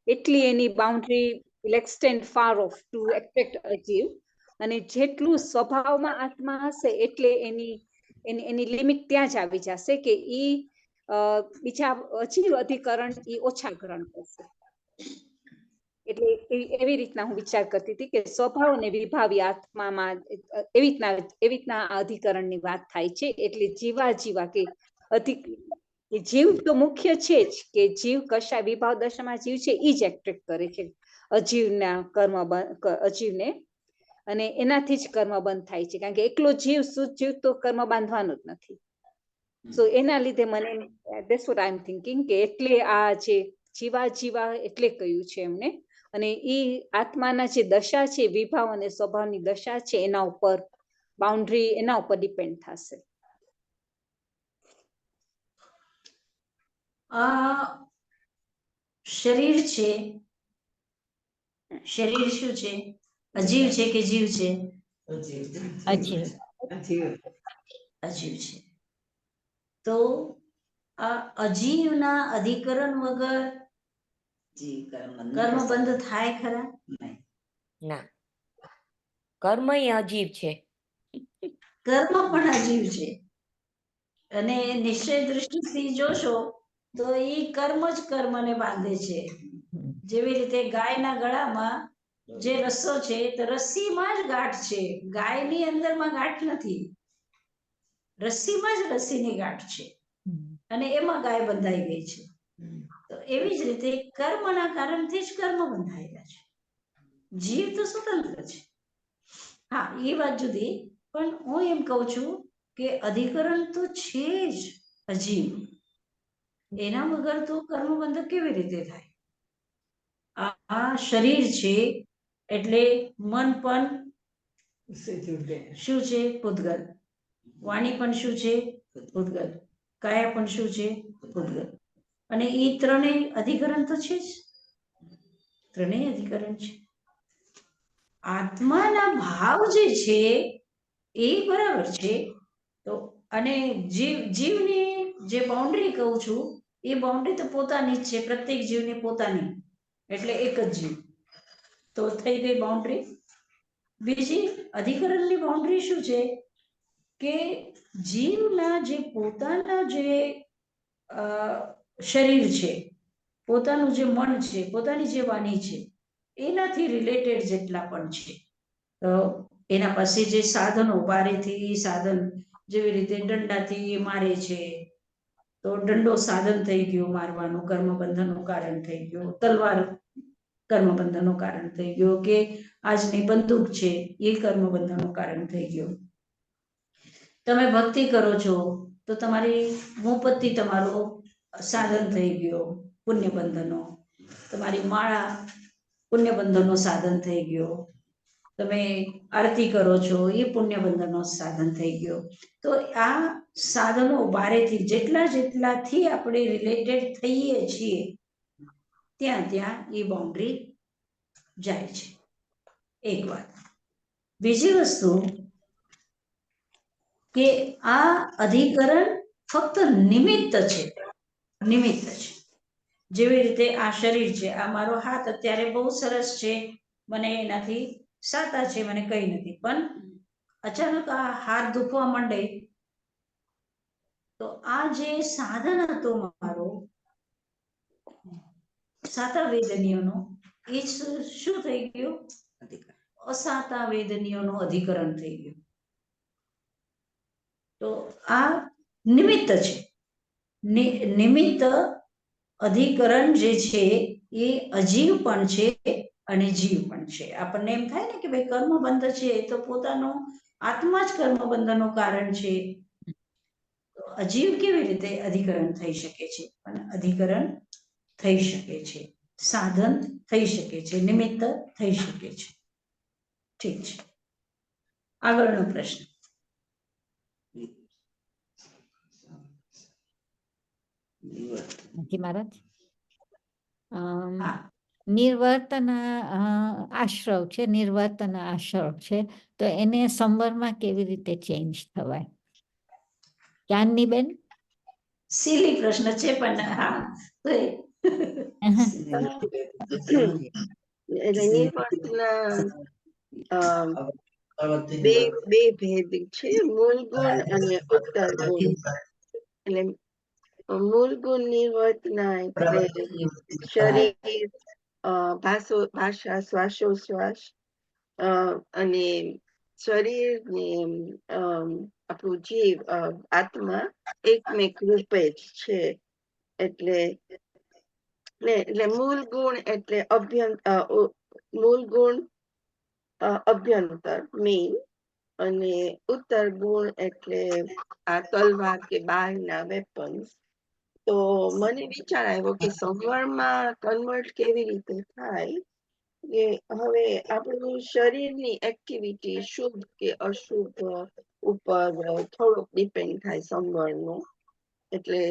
એટલી એની boundary will extend far off to attract અજીવ. અને જેટલું સ્વભાવમાં આત્મા હશે એટલે એની લિમિટ ત્યાં જ આવી જશે કે ઈ બીજા અજીવ અધિકરણ ઈ ઓછા ગ્રહણ કરશે. એટલે એવી રીતના હું વિચાર કરતી હતી કે સ્વભાવ અને વિભાવી આત્મામાં એવી રીતના અધિકરણની વાત થાય છે. એટલે જીવા કે જીવ તો મુખ્ય છે જ, કે જીવ કશા વિભાવ દશામાં જીવ છે એ જ એટ્રેક્ટ કરે છે અજીવના અજીવને, અને એનાથી જ કર્મ બંધ થાય છે. કારણ કે એકલો જીવ શુદ્ધ જીવ તો કર્મ બાંધવાનો જ નથી. સો એના લીધે મને that's what I am thinking કે એટલે આ જે જીવા એટલે કહ્યું છે એમને. અને ઈ આત્માના જે દશા છે, વિભાવ અને સ્વભાવની દશા છે, એના ઉપર બાઉન્ડ્રી એના ઉપર ડિપેન્ડ થશે.
શરીર છે, શરીર શું છે? અજીવ છે કે જીવ છે?
અજીવ.
અજીવ છે. તો આ અજીવના અધિકરણ વગર કર્મ બંધ થાય ખરા?
ના, કર્મ એ અજીવ છે.
કર્મ પણ અજીવ છે. અને નિશ્ચય દૃષ્ટિથી જોશો તો એ કર્મ જ કર્મને બાંધે છે. જેવી રીતે ગાયના ગળામાં જે રસ્સો છે તો રસ્સીમાં જ ગાંઠ છે, ગાયની અંદરમાં ગાંઠ નથી. રસ્સીમાં જ રસ્સીની ગાંઠ છે અને એમાં ગાય બંધાઈ ગઈ છે. તો એવી જ રીતે કર્મના કારણથી જ કર્મ બંધાયેલા છે. જીવ તો સ્વતંત્ર છે. હા, એ વાત જુદી. પણ હું એમ કહું છું કે અધિકરણ તો છે જ અજીવ. એના વગર તો કર્મબંધ કેવી રીતે થાય? આ શરીર છે એટલે મન પણ શું છે? પૂતગલ. વાણી પણ શું છે? પૂતગલ. કાયા પણ શું છે? પૂતગલ. અને એ ત્રણેય અધિકરણ તો છે જ. ત્રણેય અધિકરણ છે. આત્માના ભાવ જે છે એ બરાબર છે. તો અને જીવની જે બાઉન્ડ્રી કહું છું એ બાઉન્ડ્રી તો પોતાની જ છે, પ્રત્યેક જીવની પોતાની. એટલે એક જ જીવ તો થઈ ગઈ બાઉન્ડ્રી. બીજી અધિકરણની બાઉન્ડ્રી શું છે કે જીવના જે પોતાના જે શરીર છે, પોતાનું જે મન છે, પોતાની જે વાણી છે, એનાથી રિલેટેડ જેટલા પણ છે, તો એના પાસે જે સાધનો, બારેથી સાધન, જેવી રીતે દંડાથી મારે છે, તો દંડો સાધન થઈ ગયો મારવાનું, કર્મબંધનનું કારણ થઈ ગયું. તલવાર કર્મબંધનનું કારણ થઈ ગયો, કે આજની બંદૂક છે એ કર્મબંધનનું કારણ થઈ ગયું. તમે ભક્તિ કરો છો તો તમારી મોમબત્તી તમારો સાધન થઈ ગયો પુણ્યબંધનનો. તમારી માળા પુણ્યબંધનનો સાધન થઈ ગયો. તમે આરતી કરો છો એ પુણ્યબંધનનો સાધન થઈ ગયો. તો આ સાધનો બારેથી જેટલાથી આપણે રિલેટેડ થઈએ છીએ ત્યાં એ બાઉન્ડ્રી જાય છે. એક વાત. બીજી વસ્તુ કે આ અધિકરણ ફક્ત નિમિત્ત છે, નિમિત્ત છે. જેવી રીતે આ શરીર છે, આ મારો હાથ અત્યારે બહુ સરસ છે, મને એનાથી સાતા છે, મને કઈ નથી, પણ અચાનક આ હાથ દુખવા માંડે તો આ જે સાધન હતો મારો સાતા વેદનીઓનો, એ શું થઈ ગયું? અસાતા વેદનીઓનો અધિકરણ થઈ ગયું. તો આ નિમિત્ત છે. નિમિત્ત અધિકરણ જે છે એ અજીવ પણ છે અને જીવ પણ છે. આપણને એમ થાય ને કે ભાઈ કર્મબંધ છે તો પોતાનો આત્મા જ કર્મબંધનું કારણ છે. અજીવ કેવી રીતે અધિકરણ થઈ શકે છે? પણ અધિકરણ થઈ શકે છે, સાધન થઈ શકે છે, નિમિત્ત થઈ શકે છે. ઠીક છે, આગળનો પ્રશ્ન.
મહારાજ,
હા,
નિર્વર્તન આશ્રવ છે, નિર્વર્તન આશ્રવ છે, તો એને સંવરમાં કેવી રીતે ચેન્જ થવાય? જ્ઞાનની બેન,
સિલી પ્રશ્ન છે, પણ હા તો
એટલે નિર્વર્તના બે ભેદ છે, મૂળ ગુણ અને ઉત્તર ગુણ. એટલે મૂળ ગુણ નિર્વર્તના એટલે શરીર, ભાષા, શ્વાસોશ્વાસ અને શરીર ને આપણું જીવ, આત્મા એકમેક રૂપે જ છે. એટલે મૂળ ગુણ એટલે મૂળ ગુણ અભ્યંતર મેઇન, અને ઉત્તર ગુણ એટલે આ તલવાર કે બહારના વેપન્સ. તો મને વિચાર આવ્યો કે સંવરમાં કન્વર્ટ કેવી રીતે થાય, કે હવે આપણું શરીરની એક્ટિવિટી શુભ કે અશુભ ઉપર થોડોક ડિપેન્ડ થાય સંવરનો. એટલે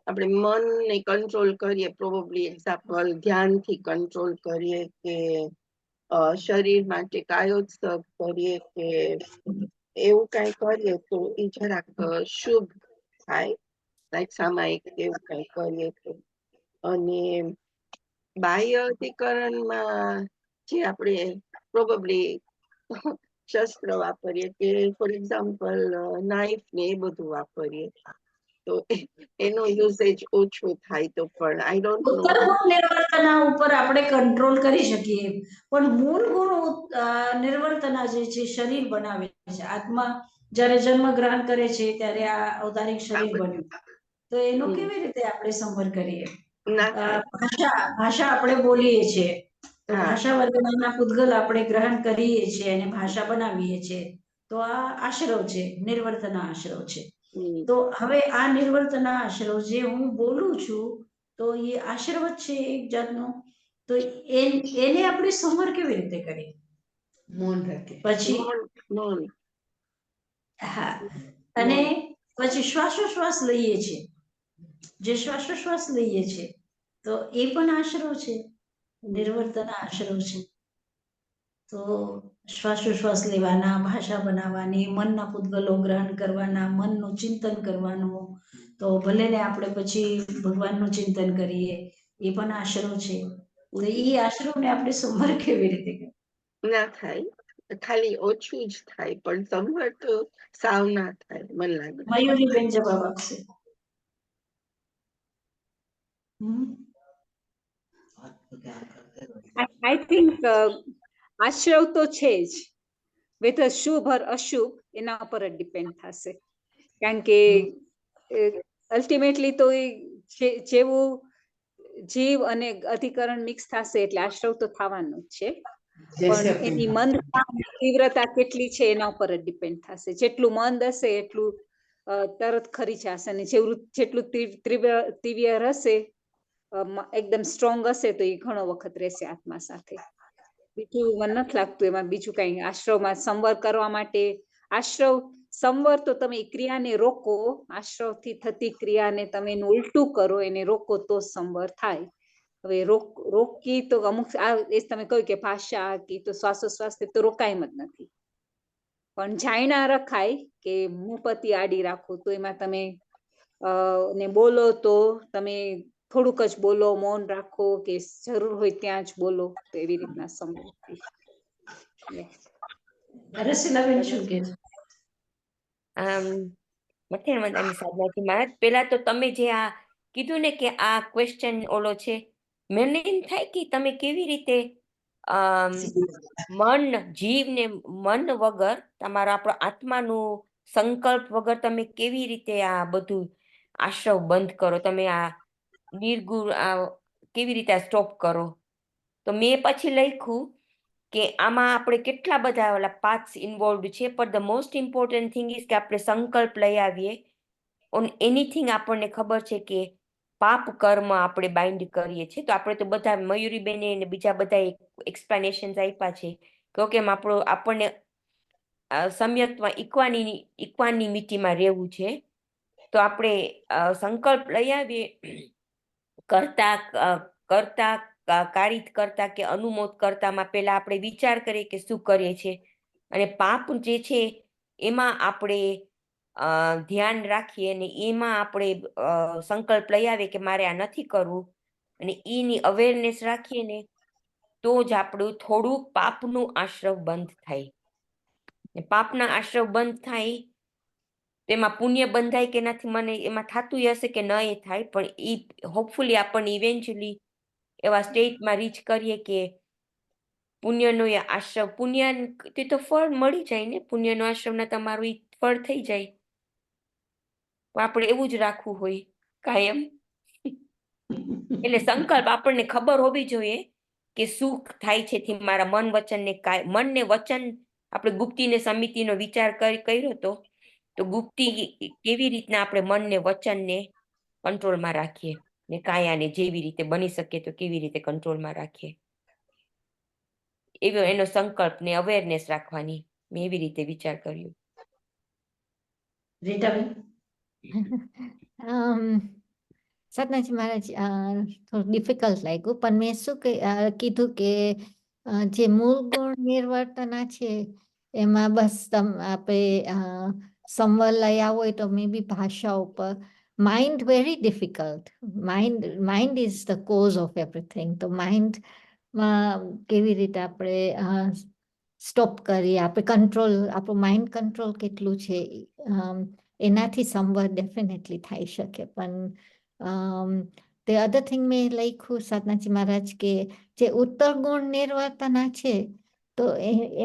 આપણે મનને કંટ્રોલ કરીએ, પ્રોબેબલી એક્ઝામ્પલ ધ્યાનથી કંટ્રોલ કરીએ, કે શરીર માટે કાયોત્સવ કરીએ, કે એવું કઈ કરીએ તો એ જરાક શુભ થાય, લાઈક સામાયિક એવું કઈ કરીએ તો. અને બાહ્ય અધિકરણમાં જે આપણે પ્રોબેબલી શસ્ત્ર વાપરીએ, કે ફોર એક્ઝામ્પલ નાઇફ ને એ બધું વાપરીએ, તો એનો યુસેજ ઓછો થાય. તો પણ આઈ ડોન્ટ નો,
ઉત્તર ગુણ નિર્વર્તના ઉપર આપણે કંટ્રોલ કરી શકીએ, પણ મૂળ ગુણ નિર્વર્તના જે છે શરીર બનાવે છે. આત્મા જ્યારે જન્મ ગ્રહણ કરે છે ત્યારે આ ઔદારિક શરીર બન્યું, તો એનો કેવી રીતે આપણે સંવર કરીએ? ભાષા આપણે બોલીએ છીએ, તો ભાષા વર્ગના પૂતગલ આપણે ગ્રહણ કરીએ છીએ અને ભાષા બનાવીએ છીએ, તો આ આશ્રવ છે, નિર્વર્તના આશ્રવ છે. તો હવે આ નિર્વર્તના આશ્રવ જે હું બોલું છું, તો એ આશ્રવ જ છે એક જાતનો. તો એને આપણે સંવર કેવી રીતે કરીએ?
મૌન રાખે.
પછી હા, અને પછી શ્વાસોશ્વાસ લઈએ છીએ, જે શ્વાસોશ્વાસ લઈએ છીએ તો એ પણ આશ્રવ છે, નિર્વર્તન આશ્રવ છે. તો શ્વાસોશ્વાસ લેવાના, ભાષા બનાવવાની, મનના પૂતગલો ગ્રહણ કરવાના, મનનું ચિંતન કરવાનું, તો ભલે ને આપણે પછી ભગવાનનું ચિંતન કરીએ, એ પણ આશ્રવ છે. એ આશ્રવને આપણે સંવર કેવી રીતે કરીએ?
ના થાય, ખાલી ઓછું જ થાય, પણ સંવર તો સાવ ના થાય, મને લાગે.
મયુરીબેન જવાબ આપશે.
तो क्या करते रहो।
આઈ થિંક આશ્રવ તો છે જ, વેધર શુભ ઓર અશુભ એના ઉપર જ ડિપેન્ડ થશે, કારણ કે અલ્ટિમેટલી તો એ જેવું જીવ અને અધિકરણ મિક્સ થશે એટલે આશ્રવ તો થવાનું જ છે,
जैसे
પણ
अपनी
એની મંદ તીવ્રતા કેટલી છે એના ઉપર જ ડિપેન્ડ થશે. જેટલું મંદ હશે એટલું તરત ખરી જશે, અને જેટલું તીવ્ર હશે, એકદમ સ્ટ્રોંગ હશે તો એ ઘણો વખત રહેશે આત્મા સાથે. બીજું મને નથી લાગતું એમાં બીજું કઈ આશ્રવમાં સંવર કરવા માટે. આશ્રવ સંવર તો તમે એ ક્રિયાને રોકો, આશ્રવથી થતી ક્રિયાને તમે એનું ઉલટું કરો, એને રોકો તો સંવર થાય. હવે રોકી તો અમુક એ તમે કહ્યું કે ભાષા કે તો શ્વાસોશ્વાસ તો રોકાય જ નથી, પણ જાયણા રખાય કે મુપતિ આડી રાખો તો એમાં તમે ને બોલો તો તમે થોડુંક જ બોલો, મૌન રાખો કે જરૂર હોય ત્યાં જ બોલો, તો એવી રીતના સંવર.
રસીલાબેન શું કહે છે?
મથેરમદાની સાધનાથી મહારાજ, પેલા તો તમે જે આ કીધું ને કે આ ક્વેશ્ચન ઓલો છે, મને એમ થાય કે તમે કેવી રીતે મન, જીવ ને મન વગર, તમારા આપણો આત્માનું સંકલ્પ વગર તમે કેવી રીતે આ બધું આશ્રવ બંધ કરો, તમે આ નિર્ગુણ આ કેવી રીતે સ્ટોપ કરો. તો મેં પછી લખ્યું કે આમાં આપણે કેટલા બધા ઓલા પાર્ટ્સ ઇન્વોલ્વ છે, પણ the most important thing is કે આપણે સંકલ્પ લઈ આવીએ ઓન એનીથિંગ. આપણને ખબર છે કે પાપ કર્મ આપણે બાઇન્ડ કરીએ છીએ, તો આપણે તો બધા મયુરીબેને અને બીજા બધા એક્સપ્લેનેશન આપ્યા છે કે ઓકે આપણને સમ્યકમાં ઇક્વાનિમિટીમાં રહેવું છે. તો આપણે સંકલ્પ લઈ આવીએ, કરતા કારિત કરતા કે અનુમોદ કરતામાં પેલા આપણે વિચાર કરીએ કે શું કરીએ છીએ, અને પાપ જે છે એમાં આપણે ધ્યાન રાખીએ અને એમાં આપણે સંકલ્પ લઈ આવીએ કે મારે આ નથી કરવું, અને એની અવેરનેસ રાખીએ ને તો જ આપણું થોડુંક પાપનું આશ્રવ બંધ થાય. પાપના આશ્રવ બંધ થાય તેમાં પુણ્ય બંધાય કે નથી, મને એમાં થતું હશે કે ન એ થાય, પણ એ હોપફુલી આપણને ઇવેન્ચ્યુઅલી એવા સ્ટેટમાં રીચ કરીએ કે પુણ્યનો એ આશ્રવ, પુણ્યથી તો ફળ મળી જાય ને, પુણ્યનો આશ્રવના તમારું એ ફળ થઈ જાય. પણ આપણે એવું જ રાખવું હોય કાયમ. એટલે સંકલ્પ આપણને ખબર હોવી જોઈએ કે શું થાય છે થી મારા મન વચન ને મન ને વચન. આપણે ગુપ્તી ને સમિતિનો વિચાર કર્યો તો ગુપ્તી કેવી રીતના આપણે મન ને વચન ને કંટ્રોલમાં રાખીએ, ને કાયાને જેવી રીતે બની શકે તો કેવી રીતે કંટ્રોલમાં રાખીએ, એવો એનો સંકલ્પ ને અવેરનેસ રાખવાની મેં એવી રીતે વિચાર કર્યો.
રીટાબેન?
સતનાજી મહારાજ, થોડું ડિફિકલ્ટ લાગ્યું, પણ મેં શું કીધું કે જે મૂળ ગુણ નિર્વર્તના છે એમાં બસ આપણે સંવર લઈ આવો હોય તો મે બી ભાષા ઉપર. Mind very difficult, mind is the cause of everything. તો માઇન્ડમાં કેવી રીતે આપણે સ્ટોપ કરીએ, આપણે કંટ્રોલ, આપણું માઇન્ડ કંટ્રોલ કેટલું છે એનાથી સંવર ડેફિનેટલી થઈ શકે. પણ the other thing મેં લખ્યું સાધનાજી મહારાજ કે જે ઉત્તર ગુણ નિર્વર્તના છે તો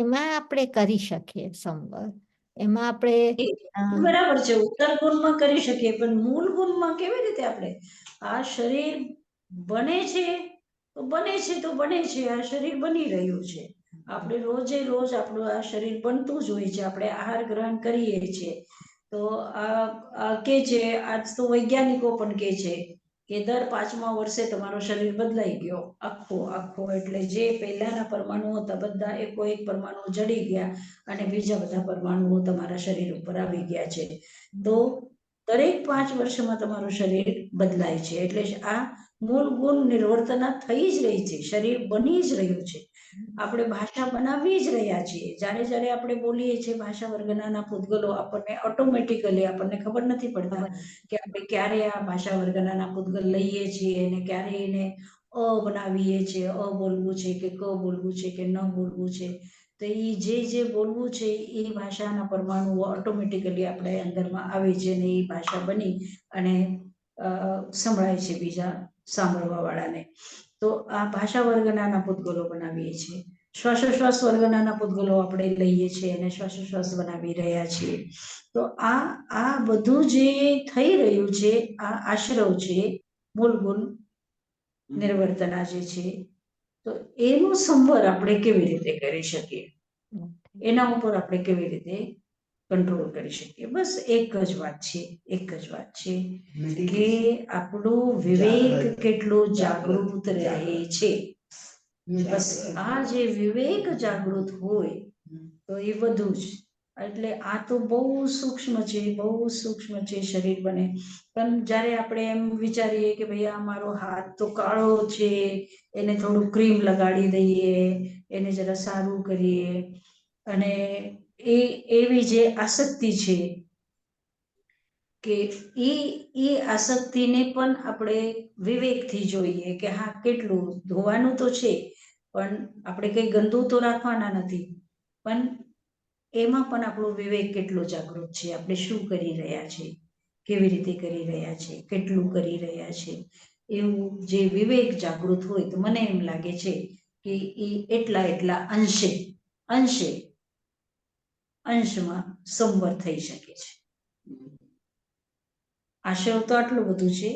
એમાં આપણે કરી શકીએ સંવર, એમાં આપણે
બરાબર છે, ઉત્તર ગુણમાં કરી શકીએ, પણ મૂળ ગુણમાં કેવી રીતે આપણે? આ શરીર બને છે તો બને છે, આ શરીર બની રહ્યું છે. આપણે રોજે રોજ આપણું આ શરીર બનતું જ હોય છે, આપણે આહાર ગ્રહણ કરીએ છીએ. તો આ કે છે, આજ તો વૈજ્ઞાનિકો પણ કે છે કે દર 5મા વર્ષે તમારો શરીર બદલાઈ ગયો આખો, એટલે જે પહેલાના પરમાણુ હતા બધા એકો એક પરમાણુ જડી ગયા અને બીજા બધા પરમાણુઓ તમારા શરીર ઉપર આવી ગયા છે. તો દરેક 5 વર્ષમાં તમારું શરીર બદલાય છે, એટલે આ મૂળ ગુણ નિર્વર્તના થઈ જ રહી છે, શરીર બની જ રહ્યું છે. આપણે ભાષા બનાવી જ રહ્યા છીએ. જ્યારે આપણે બોલીએ છીએ ભાષા વર્ગના પૂતગલો આપણને ઓટોમેટિકલી આપણને ખબર નથી પડતા કે આપણે ક્યારે આ ભાષા વર્ગના પૂતગલ લઈએ છીએ અને ક્યારે એને બનાવીએ છીએ, બોલવું છે કે ક બોલવું છે કે ન બોલવું છે. તો એ જે બોલવું છે એ ભાષાના પરમાણુઓ ઓટોમેટિકલી આપણે અંદરમાં આવે છે અને એ ભાષા બની અને સંભળાય છે બીજા સાંભળવા વાળાને. તો આ ભાષા વર્ગના પૂતગલો બનાવીએ છીએ. શ્વાસોશ્વાસ વર્ગના પૂતગલો આપણે લઈએ છીએ અને શ્વાસોશ્વાસ બનાવી રહ્યા છીએ. તો આ બધું જે થઈ રહ્યું છે, આ આશ્રવ છે, મૂળ નિર્વર્તના જે છે, તો એનો સંવર આપણે કેવી રીતે કરી શકીએ, એના ઉપર આપણે કેવી રીતે કંટ્રોલ કરી શકીએ. બસ એક જ વાત છે કે આપણું વિવેક કેટલું જાગૃત રહે છે. બસ આ જે વિવેક જાગૃત હોય તો એ બધું જ. એટલે આ તો બહુ સૂક્ષ્મ છે શરીર બને. પણ જ્યારે આપણે એમ વિચારીએ કે ભાઈ આ મારો હાથ તો કાળો છે, એને થોડું ક્રીમ લગાડી દઈએ, એને જરા સારું કરીએ, અને એવી જે આસક્તિ છે કે એ આસક્તિને પણ આપણે વિવેકથી જોઈએ કે હા કેટલું ધોવાનું તો છે, પણ આપણે કંઈ ગંદુ તો રાખવાના નથી. પણ એમાં પણ આપણો વિવેક કેટલો જાગૃત છે, આપણે શું કરી રહ્યા છે, કેવી રીતે કરી રહ્યા છે, કેટલું કરી રહ્યા છે, એવું જે વિવેક જાગૃત હોય તો મને એમ લાગે છે કે એ એટલા અંશમાં સંવર થઈ શકે છે. આશ્રવ તો આટલું બધું છે,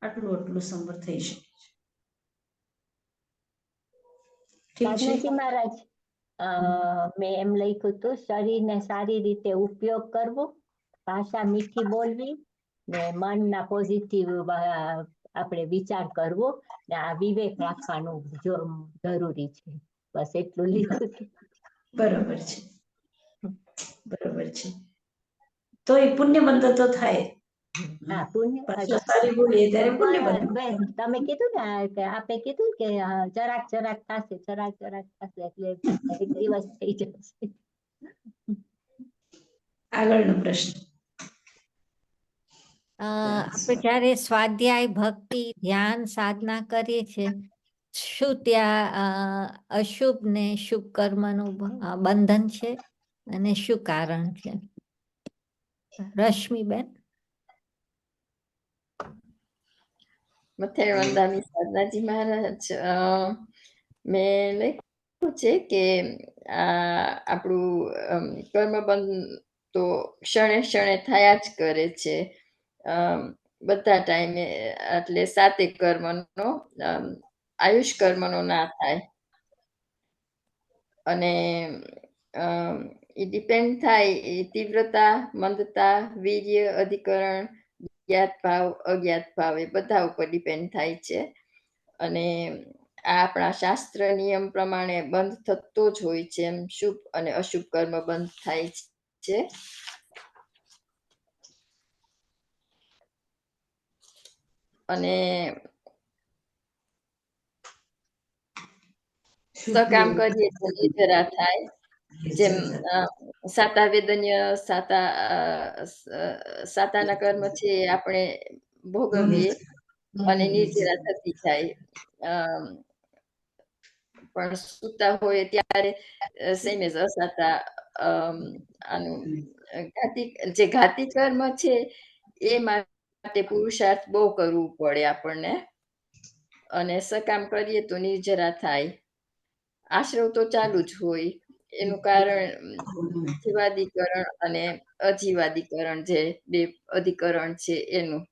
આટલું સંવર થઈ શકે છે. ઠીક છે.
સાધનાજી મહારાજ, મેં એમ લખ્યું હતું, શરીરને સારી રીતે ઉપયોગ કરવો, ભાષા મીઠી બોલવી, ને મનના પોઝિટિવ આપણે વિચાર કરવો, ને આ વિવેક રાખવાનું જરૂરી છે. બસ એટલું લીધું હતું.
બરોબર છે. તો એ પુણ્ય બંધ તો થાય.
હા, પુણ્ય.
ભાષા સારી બોલીએ ત્યારે પુણ્ય બંધ.
તમે કીધું ને કે આપે કીધું કે જરાક થશે એટલે એક દિવસ થઈ જશે.
આગળનો પ્રશ્ન.
આપણે જ્યારે સ્વાધ્યાય, ભક્તિ, ધ્યાન, સાધના કરીએ છીએ, શું ત્યાં અશુભ ને શુભ કર્મનું બંધન છે અને શું કારણ છે? રશ્મિબેન.
મથેર વંદામી સાધનાજી મહારાજ, મેં લખ્યું છે કે આપણું કર્મબંધ તો ક્ષણે થયા જ કરે છે, બધા ટાઈમે. એટલે 7 કર્મનો, આયુષ કર્મનો ના થાય. અને એ ડિપેન્ડ થાય એ તીવ્રતા, મંદતા, વીર્ય, અધિકરણ, જ્ઞાત ભાવ, અજ્ઞાત ભાવ, એ બધા ઉપર ડિપેન્ડ થાય છે. અને આ આપણા શાસ્ત્ર નિયમ પ્રમાણે બંધ થતો જ હોય છે, એમ શુભ અને અશુભ કર્મ બંધ થાય છે. અને સકામ કરીએ તો નિર્જરા થાય. જેમ સાતાવેદન્ય સાતાના કર્મ છે આપણે ભોગવીએ અને નિર્જરા થતી થાય. પણ સૂતા હોય ત્યારે સેમ એઝ અસાતા, આનું ઘાતી કર્મ છે એ માટે પુરુષાર્થ બહુ કરવું પડે આપણને. અને સકામ કરીએ તો નિર્જરા થાય. આશ્રવ તો ચાલુ જ હોય. એનું કારણ જીવાદીકરણ અને અજીવાદીકરણ, જે 2 અધિકરણ છે એનું.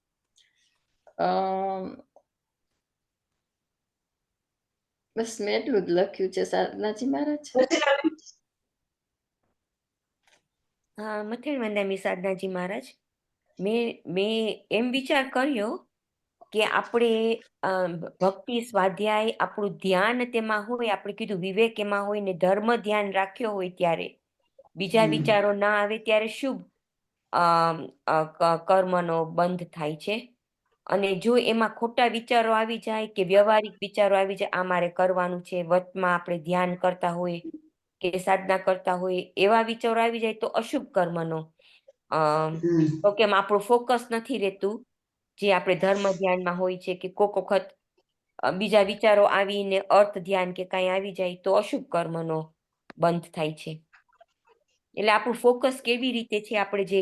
બસ મેં એટલું જ લખ્યું છે સાધનાજી મહારાજ.
હા, મથેર વંદામી સાધનાજી મહારાજ, મેં એમ વિચાર કર્યો કે આપણે ભક્તિ, સ્વાધ્યાય, આપણું ધ્યાન તેમાં હોય, આપણે કીધું વિવેક એમાં હોય ને ધર્મ ધ્યાન રાખ્યો હોય ત્યારે બીજા વિચારો ના આવે ત્યારે શુભ કર્મનો બંધ થાય છે. અને જો એમાં ખોટા વિચારો આવી જાય કે વ્યવહારિક વિચારો આવી જાય, આ મારે કરવાનું છે, વચમાં આપણે ધ્યાન કરતા હોય કે સાધના કરતા હોય, એવા વિચારો આવી જાય તો અશુભ કર્મનો, તો કેમ આપણું ફોકસ નથી રહેતું જે આપણે ધર્મ ધ્યાનમાં હોય છે, કે કોક વખત બીજા વિચારો આવીને અર્થ ધ્યાન કે કાંઈ આવી જાય તો અશુભ કર્મનો બંધ થાય છે. એટલે આપણું ફોકસ કેવી રીતે છે, આપણે જે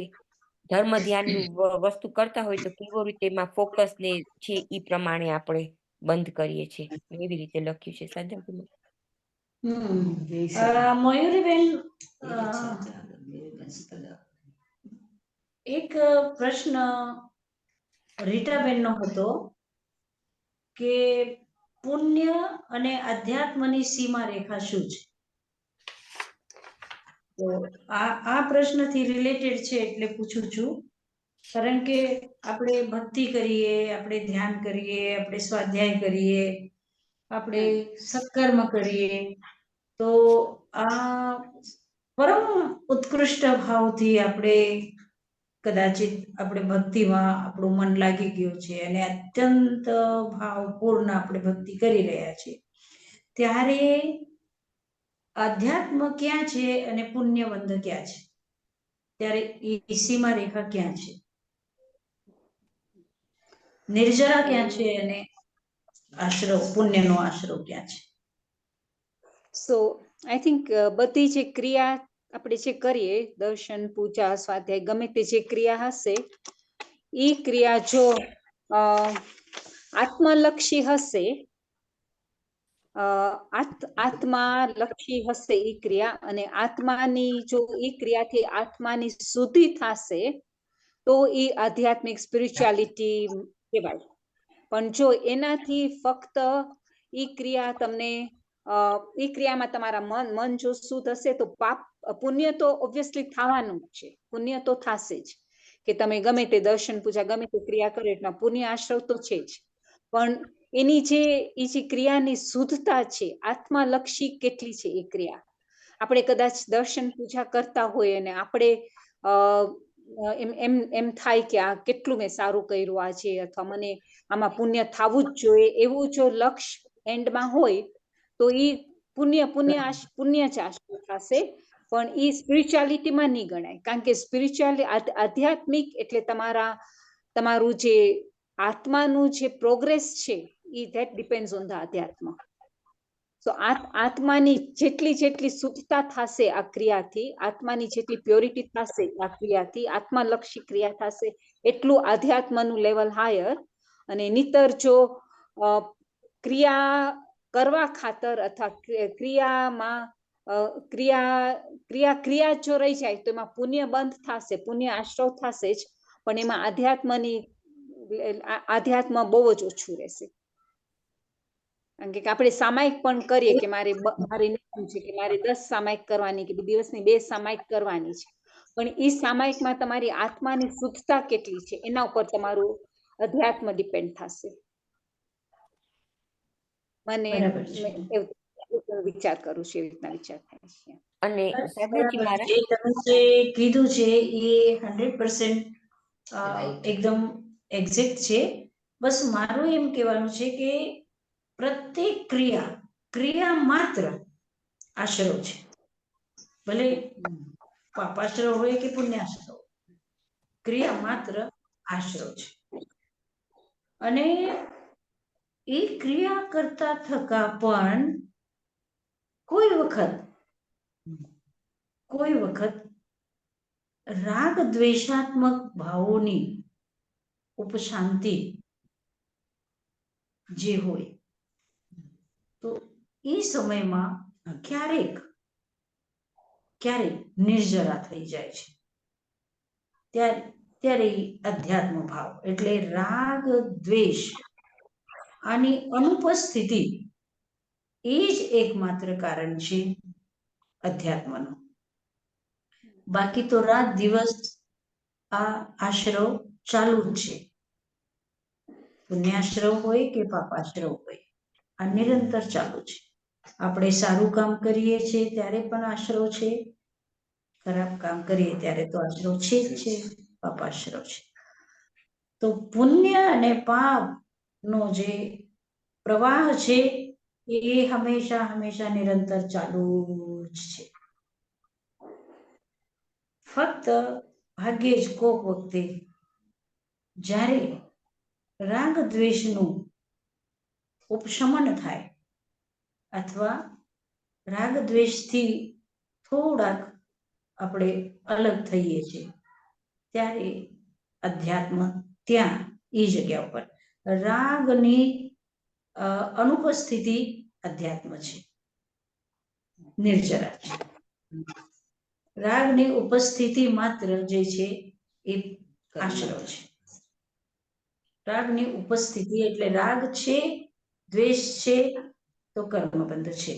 ધર્મ ધ્યાનનું વસ્તુ કરતા હોય તો કેવો રીતે એમાં ફોકસ ને છે એ પ્રમાણે આપણે બંધ કરીએ છીએ. એવી રીતે લખ્યું છે સાધ્વી.
મયુરીબેન, એક પ્રશ્ન રીટાબેનનો હતો કે પુણ્ય અને આધ્યાત્મની સીમા રેખા શું છે? તો આ પ્રશ્નથી રિલેટેડ છે એટલે પૂછું છું, કારણ કે આપણે ભક્તિ કરીએ, આપણે ધ્યાન કરીએ, આપણે સ્વાધ્યાય કરીએ, આપણે સત્કર્મ કરીએ, તો આ પરમ ઉત્કૃષ્ટ ભાવથી આપણે કદાચિત આપણે ભક્તિમાં આપણું મન લાગી ગયું છે અને અત્યંત ભાવપૂર્ણ આપણે ભક્તિ કરી રહ્યા છીએ, ત્યારે આધ્યાત્મ ક્યાં છે અને પુણ્યબંધ ક્યાં છે? ત્યારે એ સીમા રેખા ક્યાં છે? નિર્જરા ક્યાં છે અને આશ્રવ, પુણ્યનો આશ્રવ ક્યાં છે?
સો આઈ થિંક બધી જે ક્રિયા આપણે જે કરીએ, દર્શન, પૂજા, સ્વાધ્યાય, ગમે તે જે ક્રિયા હશે, એ ક્રિયા જો આત્મલક્ષી હશે, આત્માલક્ષી હશે એ ક્રિયા, અને આત્માની જો એ ક્રિયાથી આત્માની શુદ્ધિ થશે તો એ આધ્યાત્મિક સ્પિરિચ્યુઆલિટી કહેવાય. પણ જો એનાથી ફક્ત એ ક્રિયા તમને એ ક્રિયામાં તમારા મન જો શુદ્ધ હશે તો પાપ પુણ્ય તો ઓબ્વિયસલી થવાનું જ છે, પુણ્ય તો થશે જ, કે તમે ગમે તે દર્શન, પૂજા, ગમે તે ક્રિયા કરો એટલા પુણ્ય આશ્રવ તો છે જ. પણ એની જે ક્રિયાની શુદ્ધતા છે, આત્માલક્ષી કેટલી છે એ ક્રિયા. આપણે કદાચ દર્શન, પૂજા કરતા હોય અને આપણે એમ થાય કે આ કેટલું મેં સારું કર્યું આજે, અથવા મને આમાં પુણ્ય થવું જ જોઈએ, એવું જો લક્ષ્ય એન્ડમાં હોય તો એ પુણ્ય જ આશ્રય થશે, પણ એ સ્પિરિચ્યુઆલિટીમાં નહીં ગણાય. કારણ કે સ્પિરિચ્યુઆલિટી, આધ્યાત્મિક એટલે તમારું જે આત્માનું જે પ્રોગ્રેસ છે, એ ધેટ ડિપેન્ડ્સ ઓન ધ આધ્યાત્મ. સો આત્માની જેટલી શુદ્ધતા થશે આ ક્રિયાથી, આત્માની જેટલી પ્યોરિટી થશે આ ક્રિયાથી, આત્માલક્ષી ક્રિયા થશે, એટલું આધ્યાત્મનું લેવલ હાયર. અને નહીતર જો ક્રિયા કરવા ખાતર અથવા ક્રિયામાં ક્રિયા જો રહી જાય તો એમાં પુણ્ય બંધ થશે, પુણ્ય આશ્રવ થશે જ, પણ એમાં આધ્યાત્મ બહુ જ ઓછું રહેશે. કારણ કે આપણે સામાયિક પણ કરીએ કે મારે નિયમ છે કે મારે 10 સામાયિક કરવાની, કે દિવસની 2 સામાયિક કરવાની છે, પણ એ સામાયિકમાં તમારી આત્માની શુદ્ધતા કેટલી છે એના ઉપર તમારું અધ્યાત્મ ડિપેન્ડ થશે. મને વિચાર કરું છું, એવી રીતના વિચાર થાય છે.
અને સાધનાજી મારા
જે તમે જે કીધું છે એ 100% એકદમ એક્ઝેક્ટ છે. બસ મારું એમ કહેવાનું છે કે પ્રત્યેક ક્રિયા માત્ર આશ્રવ છે, ભલે પાપાશ્રવ હોય કે પુણ્યાશ્રવ, ક્રિયા માત્ર આશ્રવ છે. અને એ ક્રિયા કરતા થકા પણ કોઈ વખત રાગ દ્વેષાત્મક ભાવોની ઉપશાંતિ જે હોય તો એ સમયમાં ક્યારેક નિર્જરા થઈ જાય છે. ત્યારે અધ્યાત્મ ભાવ એટલે રાગ દ્વેષ આની અનુપસ્થિતિ એ જ એકમાત્ર કારણ છે અધ્યાત્મનું. બાકી તો રાત દિવસ આ આશ્રવ ચાલુ જ છે, પુણ્યાશ્રવ હોય કે પાપાશ્રવ હોય, આ નિરંતર ચાલુ છે. આપણે સારું કામ કરીએ છીએ ત્યારે પણ આશ્રવ છે, ખરાબ કામ કરીએ ત્યારે તો આશ્રવ છે જ છે, પાપાશ્રવ છે. તો પુણ્ય અને પાપ નો જે પ્રવાહ છે એ હંમેશા નિરંતર ચાલુ જ છે. ફક્ત ભાગ્યે જ કોક વખતે જ્યારે રાગ દ્વેષનું ઉપશમન થાય અથવા રાગ દ્વેષથી થોડાક આપણે અલગ થઈએ છીએ, ત્યારે અધ્યાત્મ ત્યાં એ જગ્યા ઉપર રાગની અનુપસ્થિતિ અધ્યાત્મ છે, નિર્જરા છે. રાગની ઉપસ્થિતિ માત્ર જે છે એ આશ્રવ છે. રાગની ઉપસ્થિતિ એટલે રાગ છે, દ્વેષ છે તો કર્મબંધ છે.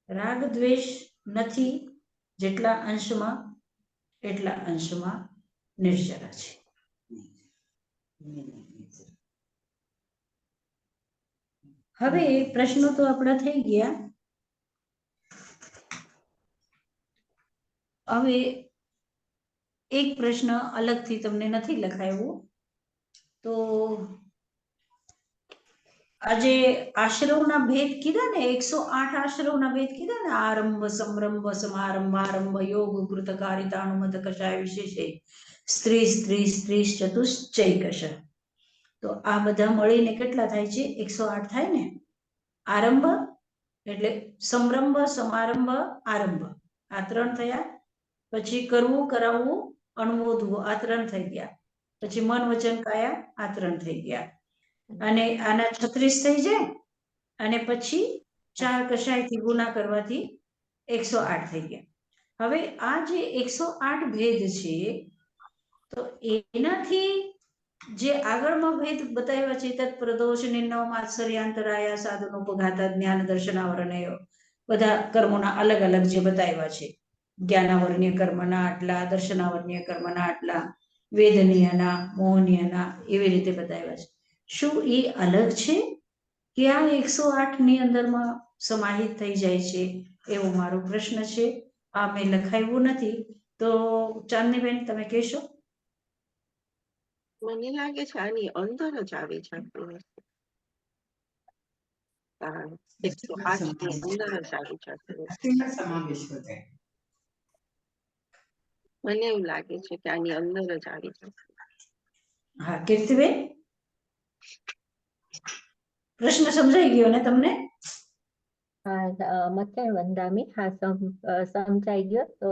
રાગ દ્વેષ નથી જેટલા અંશમાં એટલા અંશમાં નિર્જરા છે. હવે પ્રશ્નો તો આપણા થઈ ગયા. હવે એક પ્રશ્ન અલગથી તમને નથી લખાયો, તો આજે આશ્રવના ભેદ કીધા ને, 108 આશ્રવના ભેદ કીધા ને, આરંભ, સમરંભ, સમારંભ, આરંભ, યોગ, કૃતકારિતા, અનુમત, કષાય, વિશેષે, સ્ત્રી સ્ત્રી સ્ત્રી ચતુશ્ચૈકશ. તો આ બધા મળીને કેટલા થાય છે? 108 થાય ને. આરંભ એટલે સમરંભ, સમારંભ, આરંભ, આ 3 થયા. પછી કરવું, કરાવવું, અનુમોદવું, આ 3 થઈ ગયા. પછી મન, વચન, કાયા, આ 3 થઈ ગયા. અને આના 36 થઈ જાય. અને પછી 4 કષાયથી ગુના કરવાથી 108 થઈ ગયા. હવે આ જે 108 ભેદ છે, તો એનાથી જે આગળમાં ભેદ બતાવ્યા છે, તત્ પ્રદોષ, નિર્નવ, માત્સર્યાંતરાયા, સાધનોપઘાતા, જ્ઞાન, દર્શનાવરણય, બધા કર્મોના અલગ અલગ જે બતાવ્યા છે, જ્ઞાનાવરણીય કર્મના આટલા, દર્શનાવરણીય કર્મના આટલા, વેદનીયના, મોહનીયના, એવી રીતે બતાવ્યા છે. શું એ અલગ છે કે આ 108 ની અંદરમાં સમાહિત થઈ જાય છે? એવો મારો પ્રશ્ન છે. આ મેં લખાયું નથી, તો ચાંદનીબેન તમે કહેશો?
મને લાગે છે આની અંદર જ આવી જતું હશે. 108 ની અંદર જ આવી જતું હશે.
સમાવેશ વધારે.
મને એવું લાગે છે કે આની અંદર જ આવી જશે.
હા, કીર્તિબેન, પ્રશ્ન સમજાઈ ગયો ને તમને?
હા, મથે વંદામી, હા, સમજાઈ ગયો. તો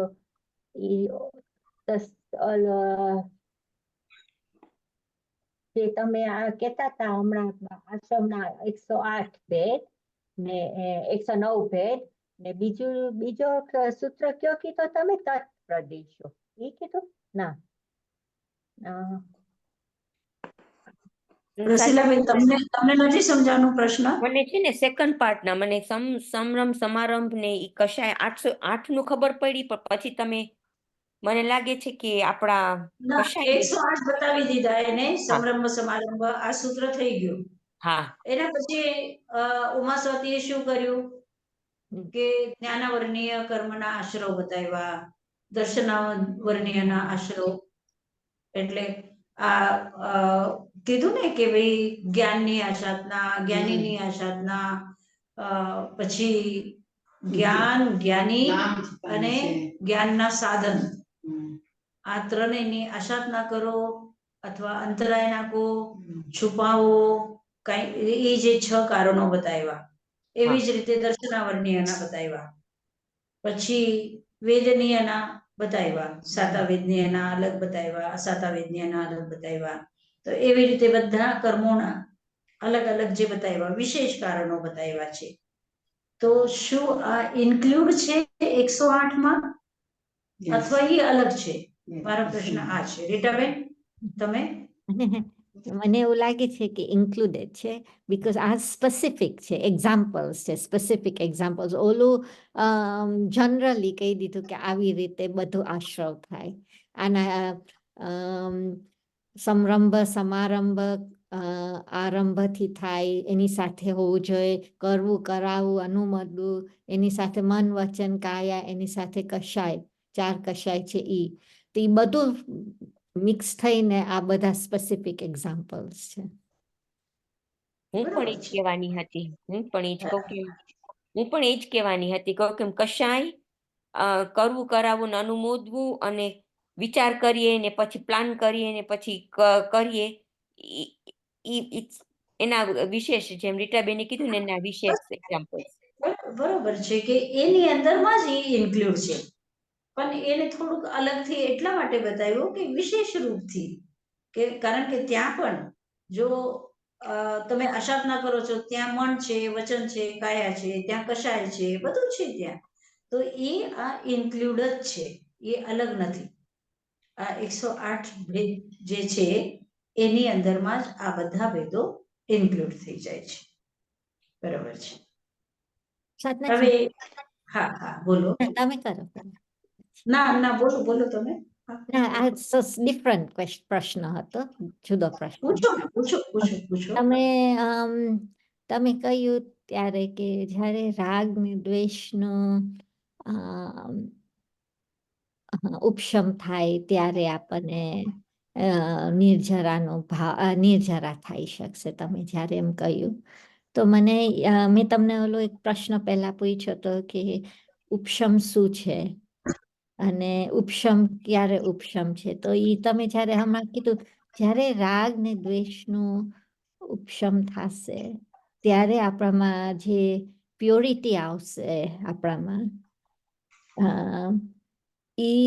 જે તમે આ કહેતા હતા હમણાં, આશ્રમના 108 ભેદ ને 109 ભેદ ને બીજો સૂત્ર કયો કીધો તમે? તત્ પ્રદેશો, એ કીધું ના?
રસીલાબેન, તમને નથી સમજાવવાનો પ્રશ્ન?
મને છે ને સેકન્ડ પાર્ટના મને સમરંભ, સમારંભ ને ઈ કશાય 808 નું ખબર પડી, પણ પછી તમે મને લાગે છે કે આપણા કશાય
108 બતાવી દીધા એને. સમરંભ, સમારંભ, આ સૂત્ર થઈ ગયું.
હા,
એના પછી ઉમાસ્વાતીએ શું કર્યું કે જ્ઞાનાવર્ણીય કર્મના આશ્રવ બતાવ્યા, દર્શનાવર્ણીયના આશ્રવ. એટલે આ કીધું ને કે ભાઈ જ્ઞાનની આ સાધના, જ્ઞાનીની આ સાધના, પછી જ્ઞાન, જ્ઞાની અને જ્ઞાનના સાધન, આ ત્રણેયની આસાધના કરો અથવા અંતરાય નાખો, છુપાવો, કઈ એ જે 6 કારણો બતાવ્યા. એવી જ રીતે દર્શનાવર્ણીયના બતાવ્યા. પછી વેદનીયના બતાવ્યા, સાતાવેદનીયના અલગ બતાવ્યા, અસાતાવેદનીયના અલગ બતાવ્યા. તો એવી રીતે બધા કર્મોના અલગ અલગ જે બતાવ્યા, વિશેષ કારણો બતાવ્યા છે. તો શું આ ઇન્ક્લુડ છે 108 માં અથવા એ અલગ છે? મારો પ્રશ્ન આ છે. રીટાબેન, તમે?
મને એવું લાગે છે કે ઇન્ક્લુડેડ છે, બીકોઝ આ સ્પેસિફિક છે, એક્ઝામ્પલ્સ છે, સ્પેસિફિક એક્ઝામ્પલ્સ. ઓલું જનરલી કહી દીધું કે આવી રીતે બધું આશ્રવ થાય. આના સમરંભ, સમારંભ આરંભથી થાય, એની સાથે હોવું જોઈએ, કરવું, કરાવવું, અનુમતવું, એની સાથે મન, વચન, કાયા, એની સાથે કશાય, 4 કશાય છે ઈ. તો એ બધું મિક્સ થઈને આ બધા સ્પેસિફિક એક્ઝામ્પલ્સ છે.
હું પણ એ જ કહેવાની હતી. હું પણ એ જ કહેવાની હતી કે કશાય કરવું, કરાવવું ને અનુમોદવું અને વિચાર કરીએ ને પછી પ્લાન કરીએ ને પછી કરીએ, એના વિશેષ, જેમ રીટાબેને કીધું ને, એના વિશેષ એક્ઝામ્પલ્સ.
બરોબર છે કે એની અંદરમાં જ એ ઇન્ક્લુડ છે, પણ એને થોડુંક અલગથી એટલા માટે બતાવ્યું કે વિશેષ રૂપથી, કે કારણ કે ત્યાં પણ જો તમે આશાપના કરો છો ત્યાં મન છે, વચન છે, કાયા છે, ત્યાં કશાય છે, બધું છે ત્યાં. તો એ આ ઇન્ક્લુડ જ છે, એ અલગ નથી. આ 108 ભેદ જે છે એની અંદરમાં જ આ બધા ભેદો ઇન્ક્લુડ થઈ જાય છે. બરાબર છે.
સાધના
હવે હા હા બોલો.
તમે કરો.
ના ના બોલો બોલો તમે.
ના, આ ડિફરન્ટ પ્રશ્ન હતો, જુદો પ્રશ્ન.
પૂછો ને, પૂછો પૂછો પૂછો.
તમે કહ્યું ત્યારે કે જ્યારે રાગ ને દ્વેષનો ઉપશમ થાય ત્યારે આપણને નિર્જરાનો નિર્જરા થઈ શકશે, તમે જ્યારે એમ કહ્યું. તો મને મેં તમને ઓલો એક પ્રશ્ન પહેલા પૂછ્યો હતો કે ઉપશમ શું છે અને ઉપશમ ક્યારે ઉપશમ છે. તો એ તમે જ્યારે હમણાં કીધું જ્યારે રાગ ને દ્વેષનું ઉપશમ થશે ત્યારે આપણામાં જે પ્યોરિટી આવશે, આપણામાં ઈ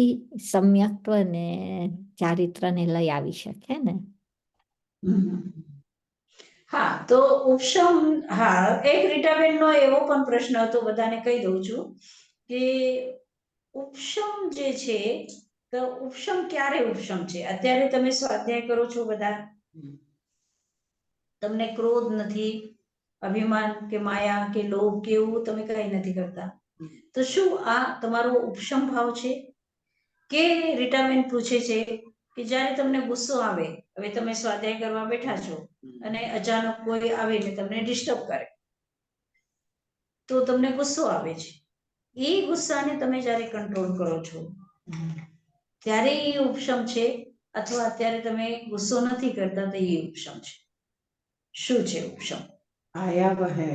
સમ્યક્ત્વ ને ચારિત્રને લઈ આવી શકે ને.
હા, તો ઉપશમ, હા, એક રીટાબેનનો એવો પણ પ્રશ્ન હતો, બધાને કહી દઉં છું કે ઉપશમ જે છે, તો ઉપશમ ક્યારે ઉપશમ છે? અત્યારે તમે સ્વાધ્યાય કરો છો બધા, તમને ક્રોધ નથી, અભિમાન કે માયા કે લોભ કે એવું તમે કઈ નથી કરતા, તો શું આ તમારો ઉપશમ ભાવ છે? કે રીટાબેન પૂછે છે કે જ્યારે તમને ગુસ્સો આવે, હવે તમે સ્વાધ્યાય કરવા બેઠા છો અને અચાનક કોઈ આવીને તમને ડિસ્ટર્બ કરે, તો તમને ગુસ્સો આવે છે. એ ગુસ્સાને તમે જ્યારે કંટ્રોલ કરો છો ત્યારે એ ઉપશમ છે, અથવા અત્યારે તમે ગુસ્સો નથી કરતા તો એ ઉપશમ છે? શું છે ઉપશમ?
आया वह है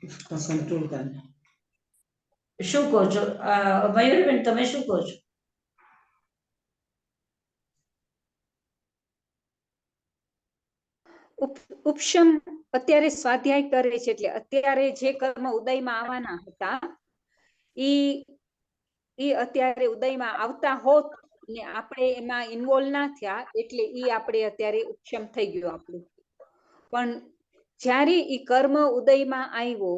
उसका कंट्रोल करना।
શું કહો છો મયુરીબેન, તમે શું કહો છો?
ઉપશમ અત્યારે સ્વાધ્યાય કરે છે, એટલે અત્યારે જે કર્મ ઉદયમાં આવવાના હતા ઈ અત્યારે ઉદયમાં આવતા હોત ને આપણે એમાં ઇન્વોલ્વ ના થયા, એટલે ઈ આપણે અત્યારે ઉપશમ થઈ ગયું આપણું. પણ જ્યારે ઈ કર્મ ઉદયમાં આવ્યો,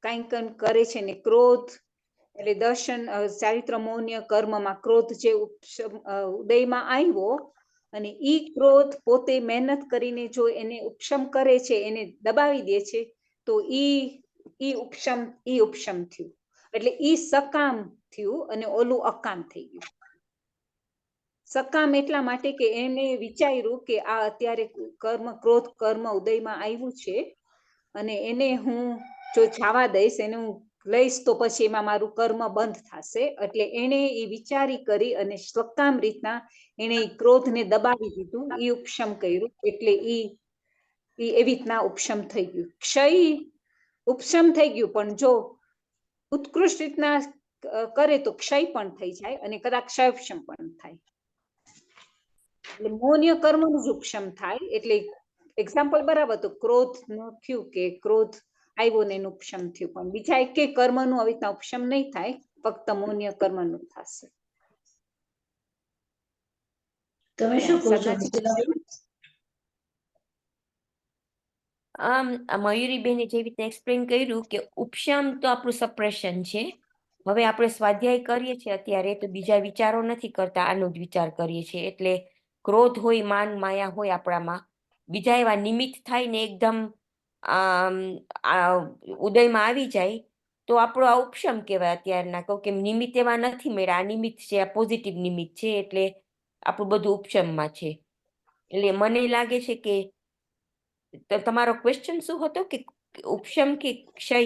કંઈક કરે છે ને ક્રોધ, એટલે દર્શન ચારિત્ર મૌન્ય કર્મમાં ક્રોધ જે ઉદયમાં આવ્યો, અને ઈ ક્રોધ પોતે મહેનત કરીને જો એને ઉપશમ કરે છે, એને દબાવી દે છે, તો ઈ ઉપશમ થયું. એટલે ઈ સકામ થયું અને ઓલું અકામ થઈ ગયું. સકામ એટલા માટે કે એને વિચાર્યું કે આ અત્યારે ક્રોધ કર્મ ઉદયમાં આવ્યું છે અને એને હું જો જવા દઈશ, એને હું લઈશ તો પછી એમાં મારું કર્મ બંધ થશે. એટલે એને એ વિચારી કરી અને સકામ રીતના એને ક્રોધને દબાવી દીધું, ઈ ઉપશમ કર્યું. એટલે ઈ એવી રીતના ઉપશમ થઈ ગયું. ક્ષય ઉપશમ થઈ ગયું, પણ જો ઉત્કૃષ્ટ રીતના કરે તો ક્ષય પણ થઈ જાય અને કદાચ ક્ષયપશમ પણ થાય. એટલે મૌન્ય કર્મનું જ ઉપશમ થાય. એટલે એક્ઝામ્પલ બરાબર, તો ક્રોધ નું થયું કે ક્રોધ આવ્યો ને એનું ઉપશમ થયું, પણ બીજા એક કર્મનું આવી રીતના ઉપશમ નહીં થાય, ફક્ત મૌન્ય કર્મનું થશે.
તમે શું કહો છો?
મયુરીબેને જેવી રીતે એક્સપ્લેન કર્યું કે ઉપશમ તો આપણું સપ્રેશન છે. હવે આપણે સ્વાધ્યાય કરીએ છીએ અત્યારે તો બીજા વિચારો નથી કરતા, આનો જ વિચાર કરીએ છીએ. એટલે ક્રોધ હોય, માન માયા હોય આપણામાં, બીજા એવા નિમિત્ત થાય ને એકદમ ઉદયમાં આવી જાય તો આપણો આ ઉપશમ કહેવાય અત્યારના. કહું કે નિમિત્ત એવા નથી મળ્યા, આ નિમિત્ત છે, આ પોઝિટિવ નિમિત્ત છે, એટલે આપણું બધું ઉપશમમાં છે. એટલે મને લાગે છે કે તમારો ક્વેશ્ચન શું હતો કે ઉપશમ કે ક્ષય?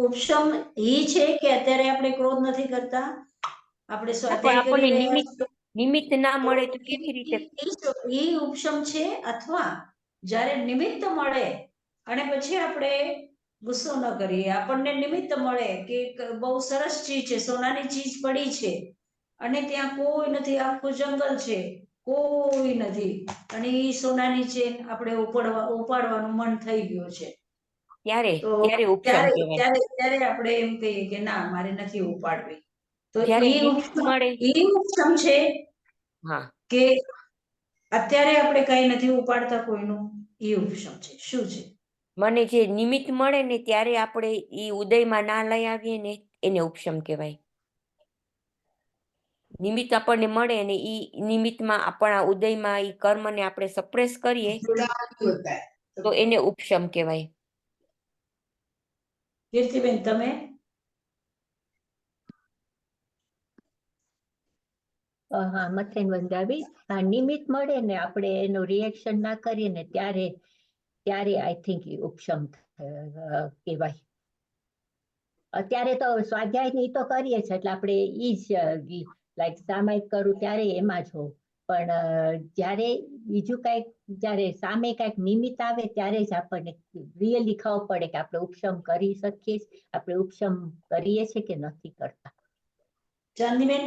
ઉપશમ એ છે કે અત્યારે આપણે ક્રોધ નથી કરતા, આપણે સ્વાધ્યાય કરી રહ્યા
નિમિત્ત ના મળે તો કેવી રીતે?
એ ઉપશમ છે. અથવા જ્યારે નિમિત્ત મળે અને પછી આપણે ગુસ્સો ન કરીએ, આપણને નિમિત્ત મળે કે બહુ સરસ ચીજ છે, સોનાની ચીજ પડી છે અને ત્યાં કોઈ નથી, આખું જંગલ છે, કોઈ નથી, અને એ સોનાની ચેન આપણે ઉપાડવાનું મન થઈ ગયું છે,
ત્યારે ઉપશમ કહેવાય.
ત્યારે આપણે એમ કહીએ કે ના, મારે નથી ઉપાડવી. તો
જ્યારે
એ
નિમિત્ત મળે
ઉપશમ છે
હા
કે અત્યારે આપણે કઈ નથી ઉપાડતા કોઈનું, એ ઉપશમ છે. શું છે?
મને જે નિમિત્ત મળે ને ત્યારે આપણે ઈ ઉદયમાં ના લઈ આવીએ ને એને ઉપશમ કહેવાય. નિમિત્ત આપણને મળે ને ઈ નિમિત્તમાં આપણા ઉદયમાં ઈ કર્મને આપણે સપ્રેસ કરીએ
जुड़ा नहीं होता है
તો એને ઉપશમ કહેવાય.
કીર્તિબેન તમે?
હા, મથેન વંદાવી. હા, નિમિત્ત મળે ને આપણે એનું રિએક્શન ના કરીએ ને ત્યારે આઈ થિંક ઉપશમ કહેવાય. અત્યારે તો સ્વાધ્યાય ની તો કરીએ છીએ એટલે આપણે ઈ જ લાઈક સામાયિક કરું ત્યારે એમાં જ હોઉં, પણ જ્યારે બીજું કઈક જ્યારે સામે કઈક નિમિત્ત આવે ત્યારે જ આપણને રિયલી ખબર પડે કે આપણે ઉપશમ કરી શકીએ, આપણે ઉપશમ કરીએ છીએ કે નથી કરતા.
ચાંદીબેન?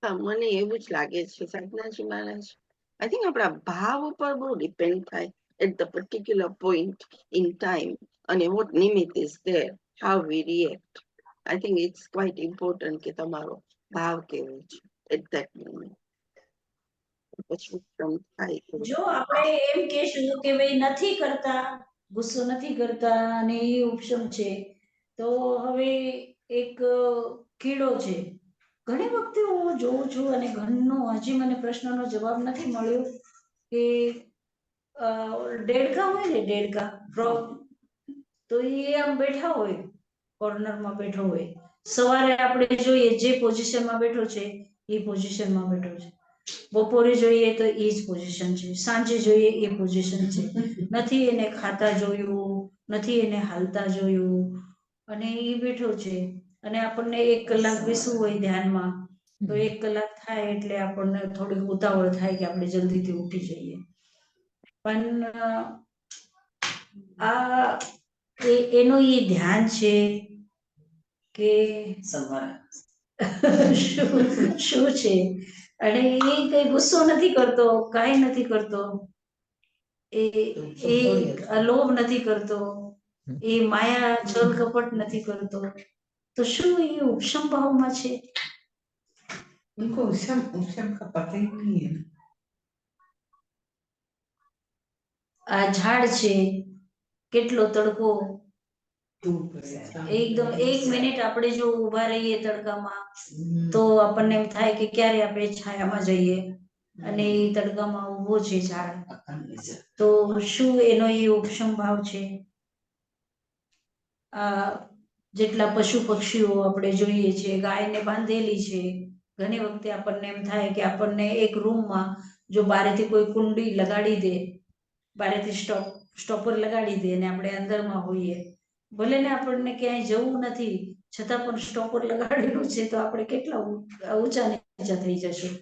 હા, મને એવું જ લાગે છે સાધનાજી મહારાજ. આઈ થિંક આપણા ભાવ ઉપર બહુ ડિપેન્ડ થાય at the particular point in time, અને વોટ નિમિત્ત is there, how we react. I think it's quite important કે તમારો ભાવ કેવો છે એટ ધેટ મોમેન્ટ. પછી ઉપક્રમ થાય તો
જો આપણે એમ કહેશું કે ભાઈ નથી કરતા, ગુસ્સો નથી કરતા અને એ ઉપશમ છે, તો હવે એક કીડો છે. ઘણી વખતે હું જોઉં છું અને ઘરનો હજી મને પ્રશ્નનો જવાબ નથી મળ્યો કે દેડકા હોય ને, દેડકા ફ્રોગ, તો એ આમ બેઠા હોય, કોર્નરમાં બેઠો હોય. સવારે આપણે જોઈએ જે પોઝિશનમાં બેઠો છે એ પોઝિશનમાં બેઠો છે, બપોરે જોઈએ તો એ જ પોઝિશન છે, સાંજે જોઈએ એ પોઝિશન છે. નથી એને ખાતા જોયું, નથી એને હાલતા જોયું, અને એ બેઠો છે. અને આપણને 1 કલાક બેસવું હોય ધ્યાનમાં, તો 1 કલાક થાય એટલે આપણને થોડીક ઉતાવળ થાય કે આપણે જલ્દીથી ઉઠી જઈએ. પણ આ એનું એ ધ્યાન છે કે શું છે, અને એ કઈ ગુસ્સો નથી કરતો, કાંઈ નથી કરતો, એ લોભ નથી કરતો, એ માયા છલ કપટ નથી કરતો, તો શું એ ઉપશમ ભાવમાં છે?
उनको उपशम उपशम का पता ही नहीं है।
આ ઝાડ છે, કેટલો તડકો,
धूप है,
એકદમ 1 મિનિટ આપણે જો ઊભા રહીએ તડકામાં તો આપણને એમ થાય કે ક્યારે આપણે છાયામાં જઈએ, અને એ તડકામાં ઊભો છે ઝાડ, તો શું એનો એ ઉપશમ ભાવ છે? આ જેટલા પશુ પક્ષીઓ આપણે જોઈએ છે, ગાયને બાંધેલી છે, ઘણી વખતે આપણને એમ થાય કે આપણને એક રૂમમાં જો બારેથી કોઈ કુંડી લગાડી દે, બારેથી સ્ટોપર લગાડી દે અને આપણે અંદરમાં હોઈએ, ભલે ને આપણને ક્યાંય જવું નથી છતાં પણ સ્ટોપર લગાડેલું છે, તો આપણે કેટલા ઊંચા નીચા થઈ જશું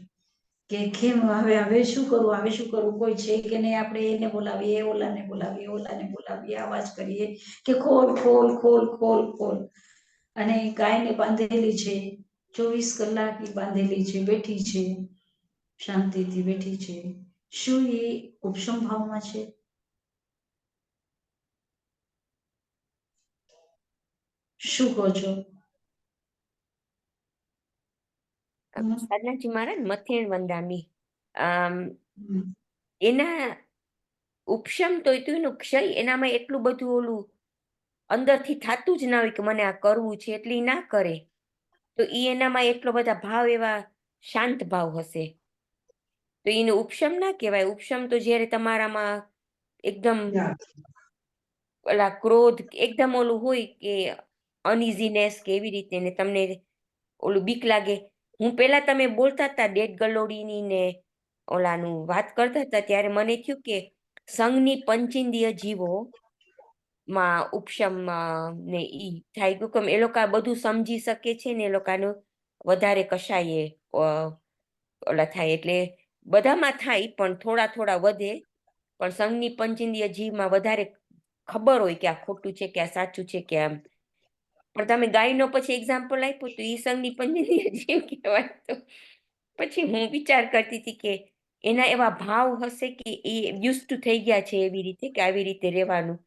કે કેમ હવે શું કરવું, કોઈ છે કે નહીં, આપણે એને બોલાવીએ, ઓલાને બોલાવીએ, અવાજ કરીએ કે ખોલ ખોલ ખોલ ખોલ ખોલ. અને ગાયને બાંધેલી છે, 24 કલાક ઈ બાંધેલી છે, બેઠી છે, શાંતિથી બેઠી છે, શું એ ઉપશમ ભાવમાં છે? શું કહો છો?
સાધનાજી મહારાજ મથેણ વંદામી, એના ઉપશમ તો એનું ક્ષય, એનામાં એટલું બધું ઓલું અંદરથી થતું જ ના હોય કે મને આ કરવું છે, એટલે ઈ ના કરે, તો ઈ એનામાં એટલો બધા ભાવ એવા શાંત ભાવ હશે, તો એને ઉપશમ ના કહેવાય. ઉપશમ તો જ્યારે તમારામાં એકદમ ઓલા ક્રોધ એકદમ ઓલું હોય કે અનઇઝીનેસ કે એવી રીતે, ને તમને ઓલું બીક લાગે. હું પેલા તમે બોલતા હતા ડેડ ગલોડીની ને ઓલાનું વાત કરતા હતા ત્યારે મને થયું કે સંઘની પંચેન્દ્રિય જીવો માં ઉપશમ ને ઈ થાય, કે એ લોકો બધું સમજી શકે છે ને એ લોકોનું વધારે કશાયે ઓલા થાય, એટલે બધામાં થાય પણ થોડા થોડા વધે, પણ સંઘની પંચેન્દ્રિય જીવમાં વધારે ખબર હોય કે આ ખોટું છે કે આ સાચું છે કે આમ. પણ તમે ગાયનો પછી એક્ઝામ્પલ આપ્યું તો ઈ સંઘની પંચેન્દ્રિય જીવ કહેવાય. તો પછી હું વિચાર કરતી હતી કે એના એવા ભાવ હશે કે એ યુઝ ટુ થઈ ગયા છે એવી રીતે કે આવી રીતે રહેવાનું.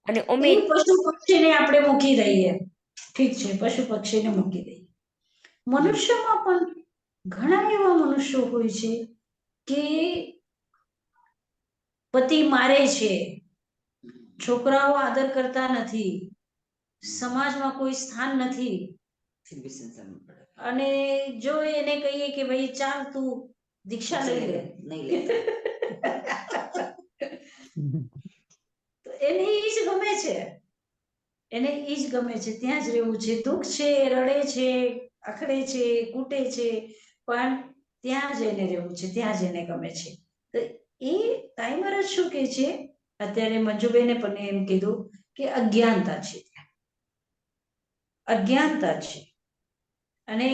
અને અમે
એ પશુ પક્ષીને આપણે મૂકી દઈએ, ઠીક છે, પશુ પક્ષીને મૂકી દઈએ. મનુષ્યમાં પણ ઘણા એવા મનુષ્યો હોય છે કે પતિ મારે છે, છોકરાઓ આદર કરતા નથી, સમાજમાં કોઈ સ્થાન નથી,
फिर भी संसार में पड़ा
અને જો એને કહીએ કે ભાઈ ચાલ તું દીક્ષા લઈ લે,
नहीं लेता
તો એને ઈ જ ગમે છે, એને ઈ જ ગમે છે, ત્યાં જ રહેવું છે, દુઃખ છે, રડે છે, આખડે છે, કૂટે છે, પણ ત્યાં જ એને રહેવું છે, ત્યાં જ એને ગમે છે. તો એ ટાઈમર જ શું કે છે, અત્યારે મંજુબેને પણ એમ કીધું કે અજ્ઞાનતા છે, અજ્ઞાનતા છે, અને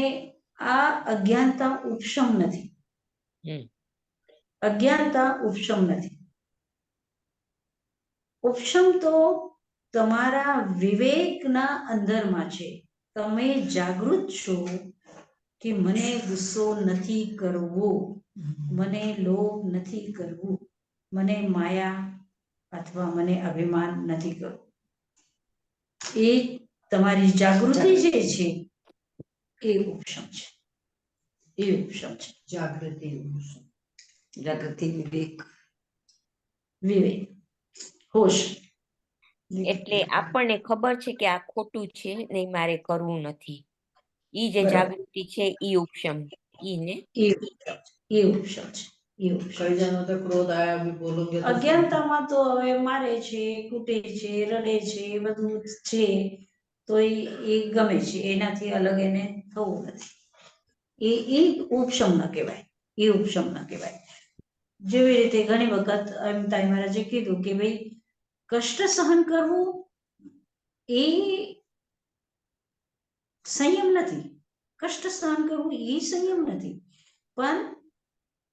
આ અજ્ઞાનતા ઉપશમ નથી, અજ્ઞાનતા ઉપશમ નથી. ઉપશમ તો તમારા વિવેકના અંદરમાં છે, તમે જાગૃત છો કે મને ગુસ્સો નથી કરવો, મને લોભ નથી કરવું, મને માયા અથવા મને અભિમાન નથી કરવું. એ તમારી જાગૃતિ જે છે એ ઉપશમ છે, એ ઉપશમ છે.
જાગૃતિ
जागृति विवेक
વિવેક, હોશ.
એટલે આપણને ખબર છે કે આ ખોટું છે ને ઈ મારે કરવું નથી. ઈ જે
બરાબર.
જાગૃતિ છે ઈ ઉપશમ, ઈ ને
એ ઉપશમ છે, એ ઉપશમ છે, એ ઉપશમ
कई
છે.
जनों तो क्रोध आया अभी बोलोगे तो
અજ્ઞાનતામાં તો હવે મારે છે, કૂટે છે, રડે છે, બધું છે, તો એ ગમે છે, એનાથી અલગ એને થવું નથી. એ ઉપશમ ન કહેવાય, એ ઉપશમ ન કહેવાય. જેવી રીતે ઘણી વખત એમ તાઈ મહારાજે કીધું કે ભાઈ કષ્ટ સહન કરવું એ સંયમ નથી, કષ્ટ સહન કરવું એ સંયમ નથી, પણ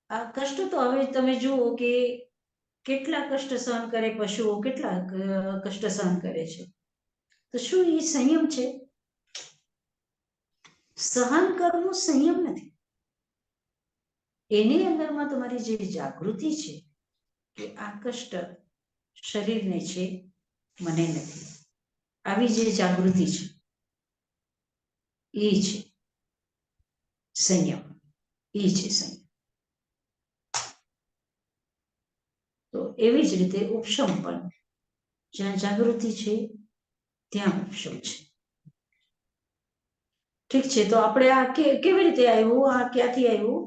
આ કષ્ટ તો હવે તમે જુઓ કે કેટલા કષ્ટ સહન કરે પશુઓ, કેટલા કષ્ટ સહન કરે છે, તો શું એ સંયમ છે? સહન કરવું સંયમ નથી. એની અંદરમાં તમારી જે જાગૃતિ છે કે આ કષ્ટ શરીરને છે, મને નથી, આવી જે જાગૃતિ છે એ છે સંયમ, એ છે સંયમ. તો એવી જ રીતે ઉપશમ પણ, જ્યાં જાગૃતિ છે ત્યાં ઉપશમ છે. ઠીક છે, તો આપણે આ કેવી રીતે આવ્યું, આ ક્યાંથી આવ્યું?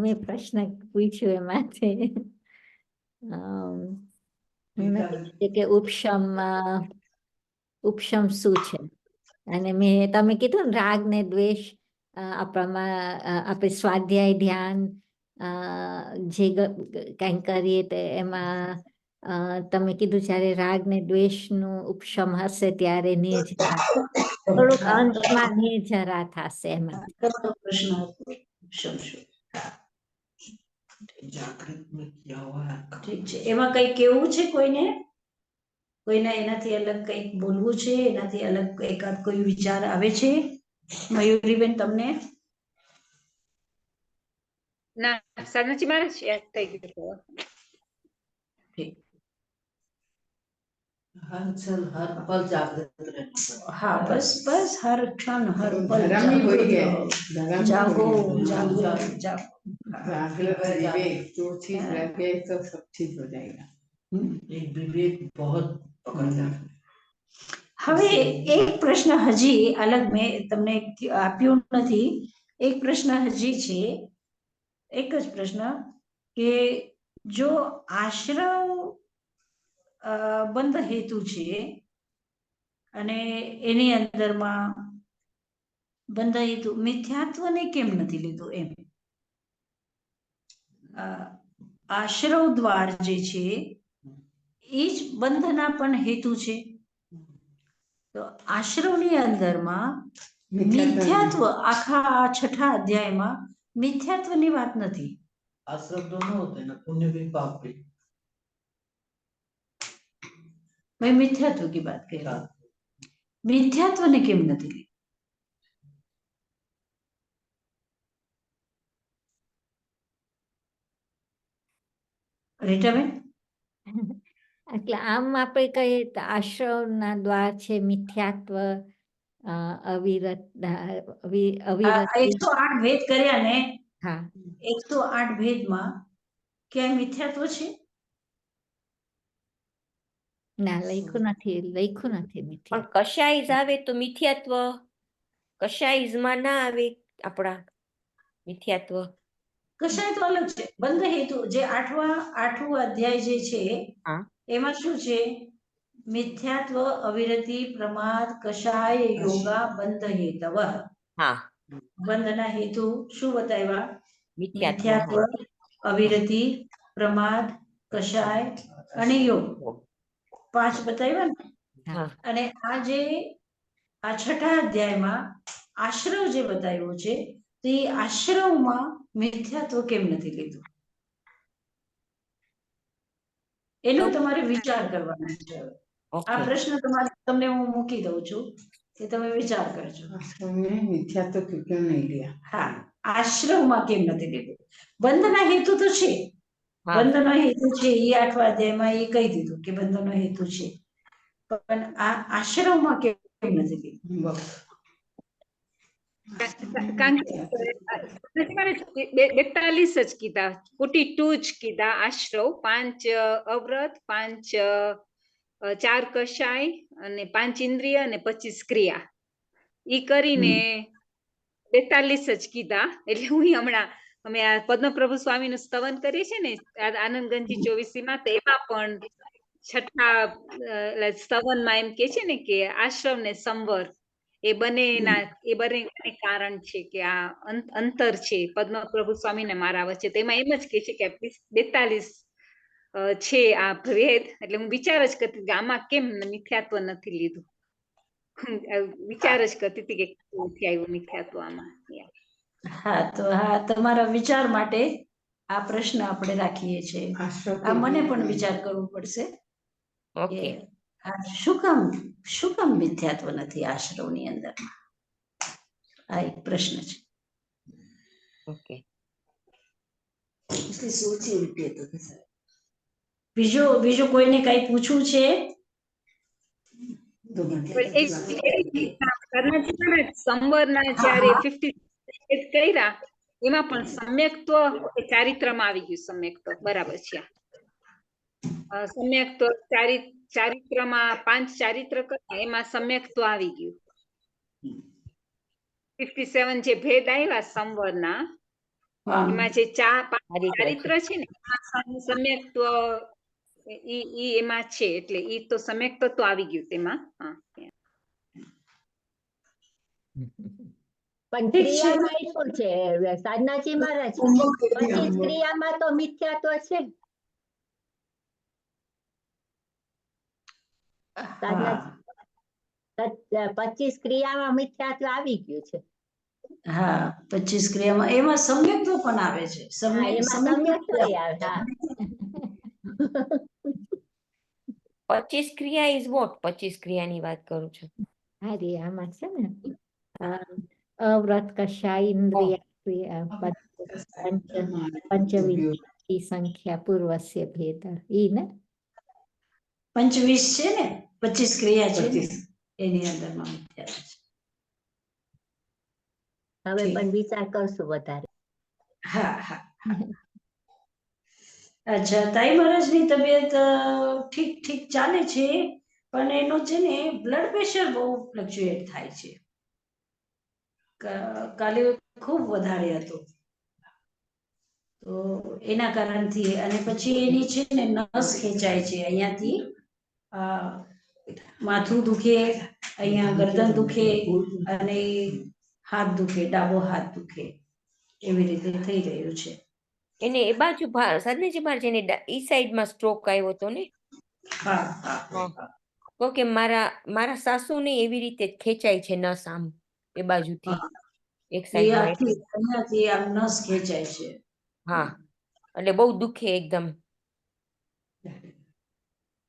મેં પ્રશ્ન પૂછ્યો એમાંથી મને પૂછ્યું કે ઉપશમ શું છે, અને તમે કીધું ને રાગ ને દ્વેષ આપણામાં આપણે સ્વાધ્યાય ધ્યાન જે કંઈક કરીએ તો એમાં તમે કીધું જ્યારે રાગ ને દ્વેષનું ઉપશમ હશે ત્યારે નિર્જરા, થોડુંક
હા,
અંશમાં નિર્જરા થશે એમાં.
તમારો પ્રશ્ન હતો ઉપશમ શું?
जागृत में क्या हुआ
ઠીક છે, એમાં કંઈ કેવું છે કોઈને? કોઈને એનાથી અલગ કંઈક બોલવું છે, એનાથી અલગ એકાદ કોઈ વિચાર આવે છે? મયુરીબેન તમને?
ના, સાનાજી મહારાજ યાદ થઈ ગયું.
ઠીક.
हर क्षण हर पल जागृत रहना
હા, બસ બસ, હર ક્ષણ હર પલ
धर्म ही वही है,
જાગૃત
धर्म
રહો.
ही
જાગો
वही है।
જાગો
जागृत
જાગો. હા.
विवेक जो चीज
हाँ।
रह गए तो सब ठीक हो जाएगा।
હમ.
एक विवेक बहुत पकड़ना है।
હવે એક પ્રશ્ન હજી અલગ મેં તમને આપ્યું નથી, એક પ્રશ્ન હજી છે, એક જ પ્રશ્ન કે જો આશ્રવ બંધ હેતુ છે અને એની અંદરમાં બંધ હેતુ મિથ્યાત્વને કેમ નથી લીધું એમ? આશ્રવ દ્વાર જે છે એ જ બંધના પણ હેતુ છે, તો આશ્રવની અંદરમાં મિથ્યાત્વ આખા આ 6ઠા અધ્યાયમાં મિથ્યાત્વની વાત નથી.
आश्रम दोनों होते हैं ना, पुण्य भी पाप भी।
मैं मिथ्यात्व की बात कह रहा हूँ, मिथ्यात्वने केम નથી લીધું? રીટાબેન?
એટલે આમ આપણે કહીએ તો આશ્રવના દ્વાર છે મિથ્યાત્વ, અવિરત
આ
અવિરત
108 ભેદ કર્યા ને,
હા
108 ભેદમાં ક્યાંય મિથ્યાત્વ છે?
ના લખ્યું નથી મિથ્યા.
પણ કશાઈઝ આવે તો મિથ્યાત્વ, કશાઈઝમાં ના આવે આપણા મિથ્યાત્વ.
કશાય તો અલગ છે. બંધ હેતુ જે આઠમું અધ્યાય જે છે
હા.
એમાં શું છે? મિથ્યાત્વ, અવિરતિ, પ્રમાદ, કશાય, યોગા, બંધ હેતવ.
હા,
બંધના હેતુ શું બતાવ્યા?
મિથ્યાત્વ.
મિથ્યાત્વ, અવિરતિ, પ્રમાદ, કશાય અને યોગ. 5 બતાવ્યા ને.
હા.
અને આ 6ઠા અધ્યાયમાં આશ્રવ જે બતાવ્યો છે તો એ આશ્રવમાં મિથ્યાત્વ કેમ નથી લીધું? એનો તમારે વિચાર કરવાનો છે. આ પ્રશ્ન તમને હું મૂકી દઉં છું કે તમે વિચાર કરજો.
મિથ્યાત્વ ક્यों नहीं लिया?
હા, આશ્રવમાં કેમ નથી લીધું? બંધના હેતુ તો છે.
હા.
બંધનો હેતુ છે એ 8મા અધ્યાયમાં એ કહી દીધું કે બંધનો હેતુ છે, પણ આ આશ્રવમાં કેમ નથી લીધું?
બસ.
કારણ કે 42 જ કીધા, 42 જ કીધા આશ્રવ, 5 અવ્રત, 5 4 કશાય અને 5 ઇન્દ્રિય અને 25 ક્રિયા, ઈ કરીને 42 જ કીધા. એટલે હું હમણાં અમે આ પદ્મપ્રભુ સ્વામીનું સ્તવન કરીએ છીએ ને આનંદગંજી 24માં, તો એમાં પણ 6ઠા સ્તવનમાં એમ કે છે ને કે આશ્રમ ને સંવર એ બંને કારણ છે કે આ અંતર છે પદ્મપ્રભુ સ્વામી ને મારા વચ્ચે. તેમાં એમ જ કે છે કે 42 છે આ ભેદ. એટલે હું વિચાર જ કરતી કે આમાં કેમ મિથ્યાત્વ નથી લીધું. વિચાર જ કરતી હતી કે નથી આવ્યું મિથ્યાત્વ આમાં.
હા, તો હા, તમારા વિચાર માટે આ પ્રશ્ન આપણે રાખીએ છીએ. આ મને પણ વિચાર કરવો પડશે કે શું કામ મિથ્યાત્વ નથી આશ્રવની અંદર? આ એક પ્રશ્ન છે.
ઓકે.
इसलिए सोचिए रुपये तो कैसा
બીજું કોઈને કઈ પૂછવું છે?
સંવરના જયારે 50 કર્યા એમાં પણ સમ્યક્ત્વ ચારિત્રમાં આવી ગયું. સમ્યક્ત્વ બરાબર છે. સમ્યક્ત્વ ચારિત્રમાં 5 ચારિત્ર કર્યા એમાં સમ્યક્ત્વ આવી ગયું. 57 જે ભેદ આવ્યા સંવરના એમાં જે 5 ચારિત્ર છે ને એમાં સમ્યક્ત્વ ઈ એમાં છે. એટલે ઈ તો સમ્યક્ત્વ તો આવી ગયું તેમાં.
પણ ક્રિયામાં એ શું છે સાધનાજી મહારાજ? 25 ક્રિયામાં તો મિથ્યાત્વ છે. સાધનાજી 25 ક્રિયામાં મિથ્યાત્વ આવી ગયું છે.
હા, 25 ક્રિયામાં એમાં સમ્યક્ત્વ પણ આવે છે.
સમ્યક્ત્વ આવે. હા,
25 ક્રિયા ઇઝ વોટ? 25 ક્રિયાની વાત કરું છું.
હા રે, આમાં છે ને અવ્રત, કશાય, ઇન્દ્રિય ક્રિયા, પંચવિંશતિ સંખ્યા, પૂર્વસ્ય ભેદ, ઈ ને
25 છે ને, 25 ક્રિયા છે એની અંદરમાં મિથ્યાત્વ છે.
હવે પણ વિચાર કરશું વધારે.
હા. અચ્છા, તાઈ મહારાજની તબિયત ઠીક ચાલે છે, પણ એનો છે ને બ્લડ પ્રેશર બહુ ફ્લક્ચ્યુએટ થાય છે. કાલે ખૂબ વધારે હતો, તો એના કારણથી. અને પછી એની છે ને નસ ખેંચાય છે અહીંયાથી, માથું દુખે, અહીંયા ગરદન દુખે અને હાથ દુખે, ડાબો હાથ દુખે, એવી રીતે થઈ રહ્યું છે.
એને એ બાજુ સાધનાજી મહારાજ એને ઈ સાઈડમાં સ્ટ્રોક આવ્યો હતો ને? તો કે મારા સાસુને એવી રીતે ખેંચાય છે નસ આમ એ બાજુથી એક સાઈડમાં.
અહીંયાથી આમ નસ ખેંચાય છે.
હા, એટલે બહુ દુખે એકદમ.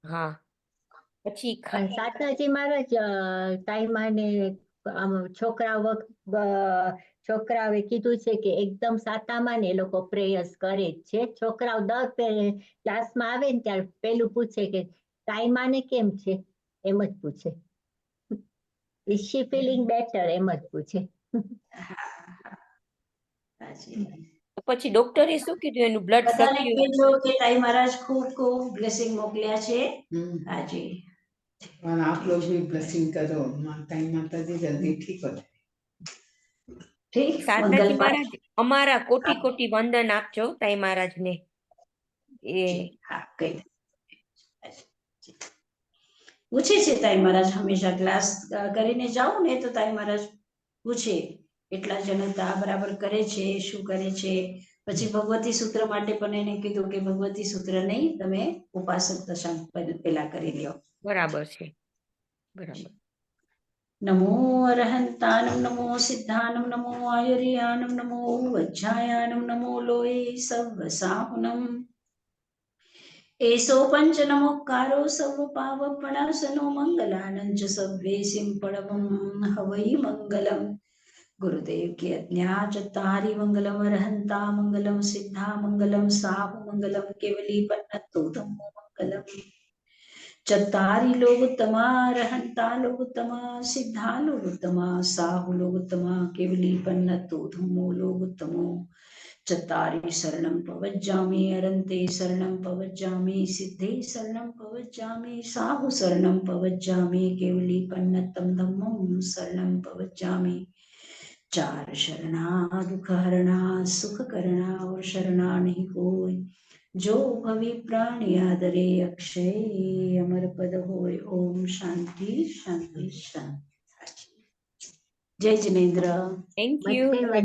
હા. પછી
સાધનાજી મહારાજ તાઈમાને છોકરાઓએ કીધું છે કે એકદમ સાતામાં ને એ લોકો પ્રેયર્સ કરે જ છે. છોકરાઓ દર ક્લાસમાં આવે ને ત્યારે પેલું પૂછે કે તાઈમાને કેમ છે, એમ જ પૂછે. ઇઝ શી ફીલિંગ બેટર એમ જ પૂછે.
સાચી.
તો પછી ડોક્ટરે શું કીધું એનું બ્લડ
બધાને
સર્ક્યુલેશન?
કહેજો કે તાઈ મહારાજ ખૂબ ખૂબ બ્લેસિંગ મોકલ્યા છે.
हम्म,
હાજી.
और आप लोग भी ब्लेसिंग करो माता जी जल्दी ठीक हो जाए.
ઠીક.
શારદાજી
મંગલ
મહારાજ અમારા કોટી કોટી વંદન આપજો તાઈ મહારાજને. એ
હા કઈ પૂછે છે તાઈ મહારાજ હંમેશા ક્લાસ કરીને જાઉં ને તો તાઈ મહારાજ પૂછે એટલા જણ તો આ બરાબર કરે છે શું કરે છે. પછી ભગવતી સૂત્ર માટે પણ એને કીધું કે ભગવતી સૂત્ર નહીં તમે ઉપાસક દશાંક પેલા કરી લ્યો.
બરાબર છે. બરાબર.
નમો અરહંતાનમ નમો સિદ્ધાનમ નમો આયુર્યાનમ નમો વજ્જાયાનમ નમો લોય સર્વ સાહુનમ એસો પંચ નમોકારો સર્વ પાવપણાસનો મંગલાનંદ સભ્યે સિંપળવમ હવૈ મંગલમ ગુરુદેવ की अज्ञा चत्तारि मंगलम अरहंता मंगलम सिद्धा मंगलम साहु मंगलम केवली पन्नतो धम्मो मंगलम चत्तारि लोकोत्तमा अरहंता लोकोत्तमा सिद्धा लोकोत्तमा साहु लोकोत्तमा केवली पन्नतो धम्मो लोकोत्तमो चत्तारि शरणं पवज्जामि अरन्ते शरणं पवज्जामि सिद्धे शरणं पवज्जामि साहु शरणं पवज्जामि केवली पन्नतं धम्मं शरणं पवज्जामि. चार शरणा दुख हरणा सुख करना और शरणा नहीं कोई जो भवी प्राणी आदरे अक्षय अमर पद होय. ओम शांति शांति शांति. जय जिनेन्द्र.
Thank you.
બધે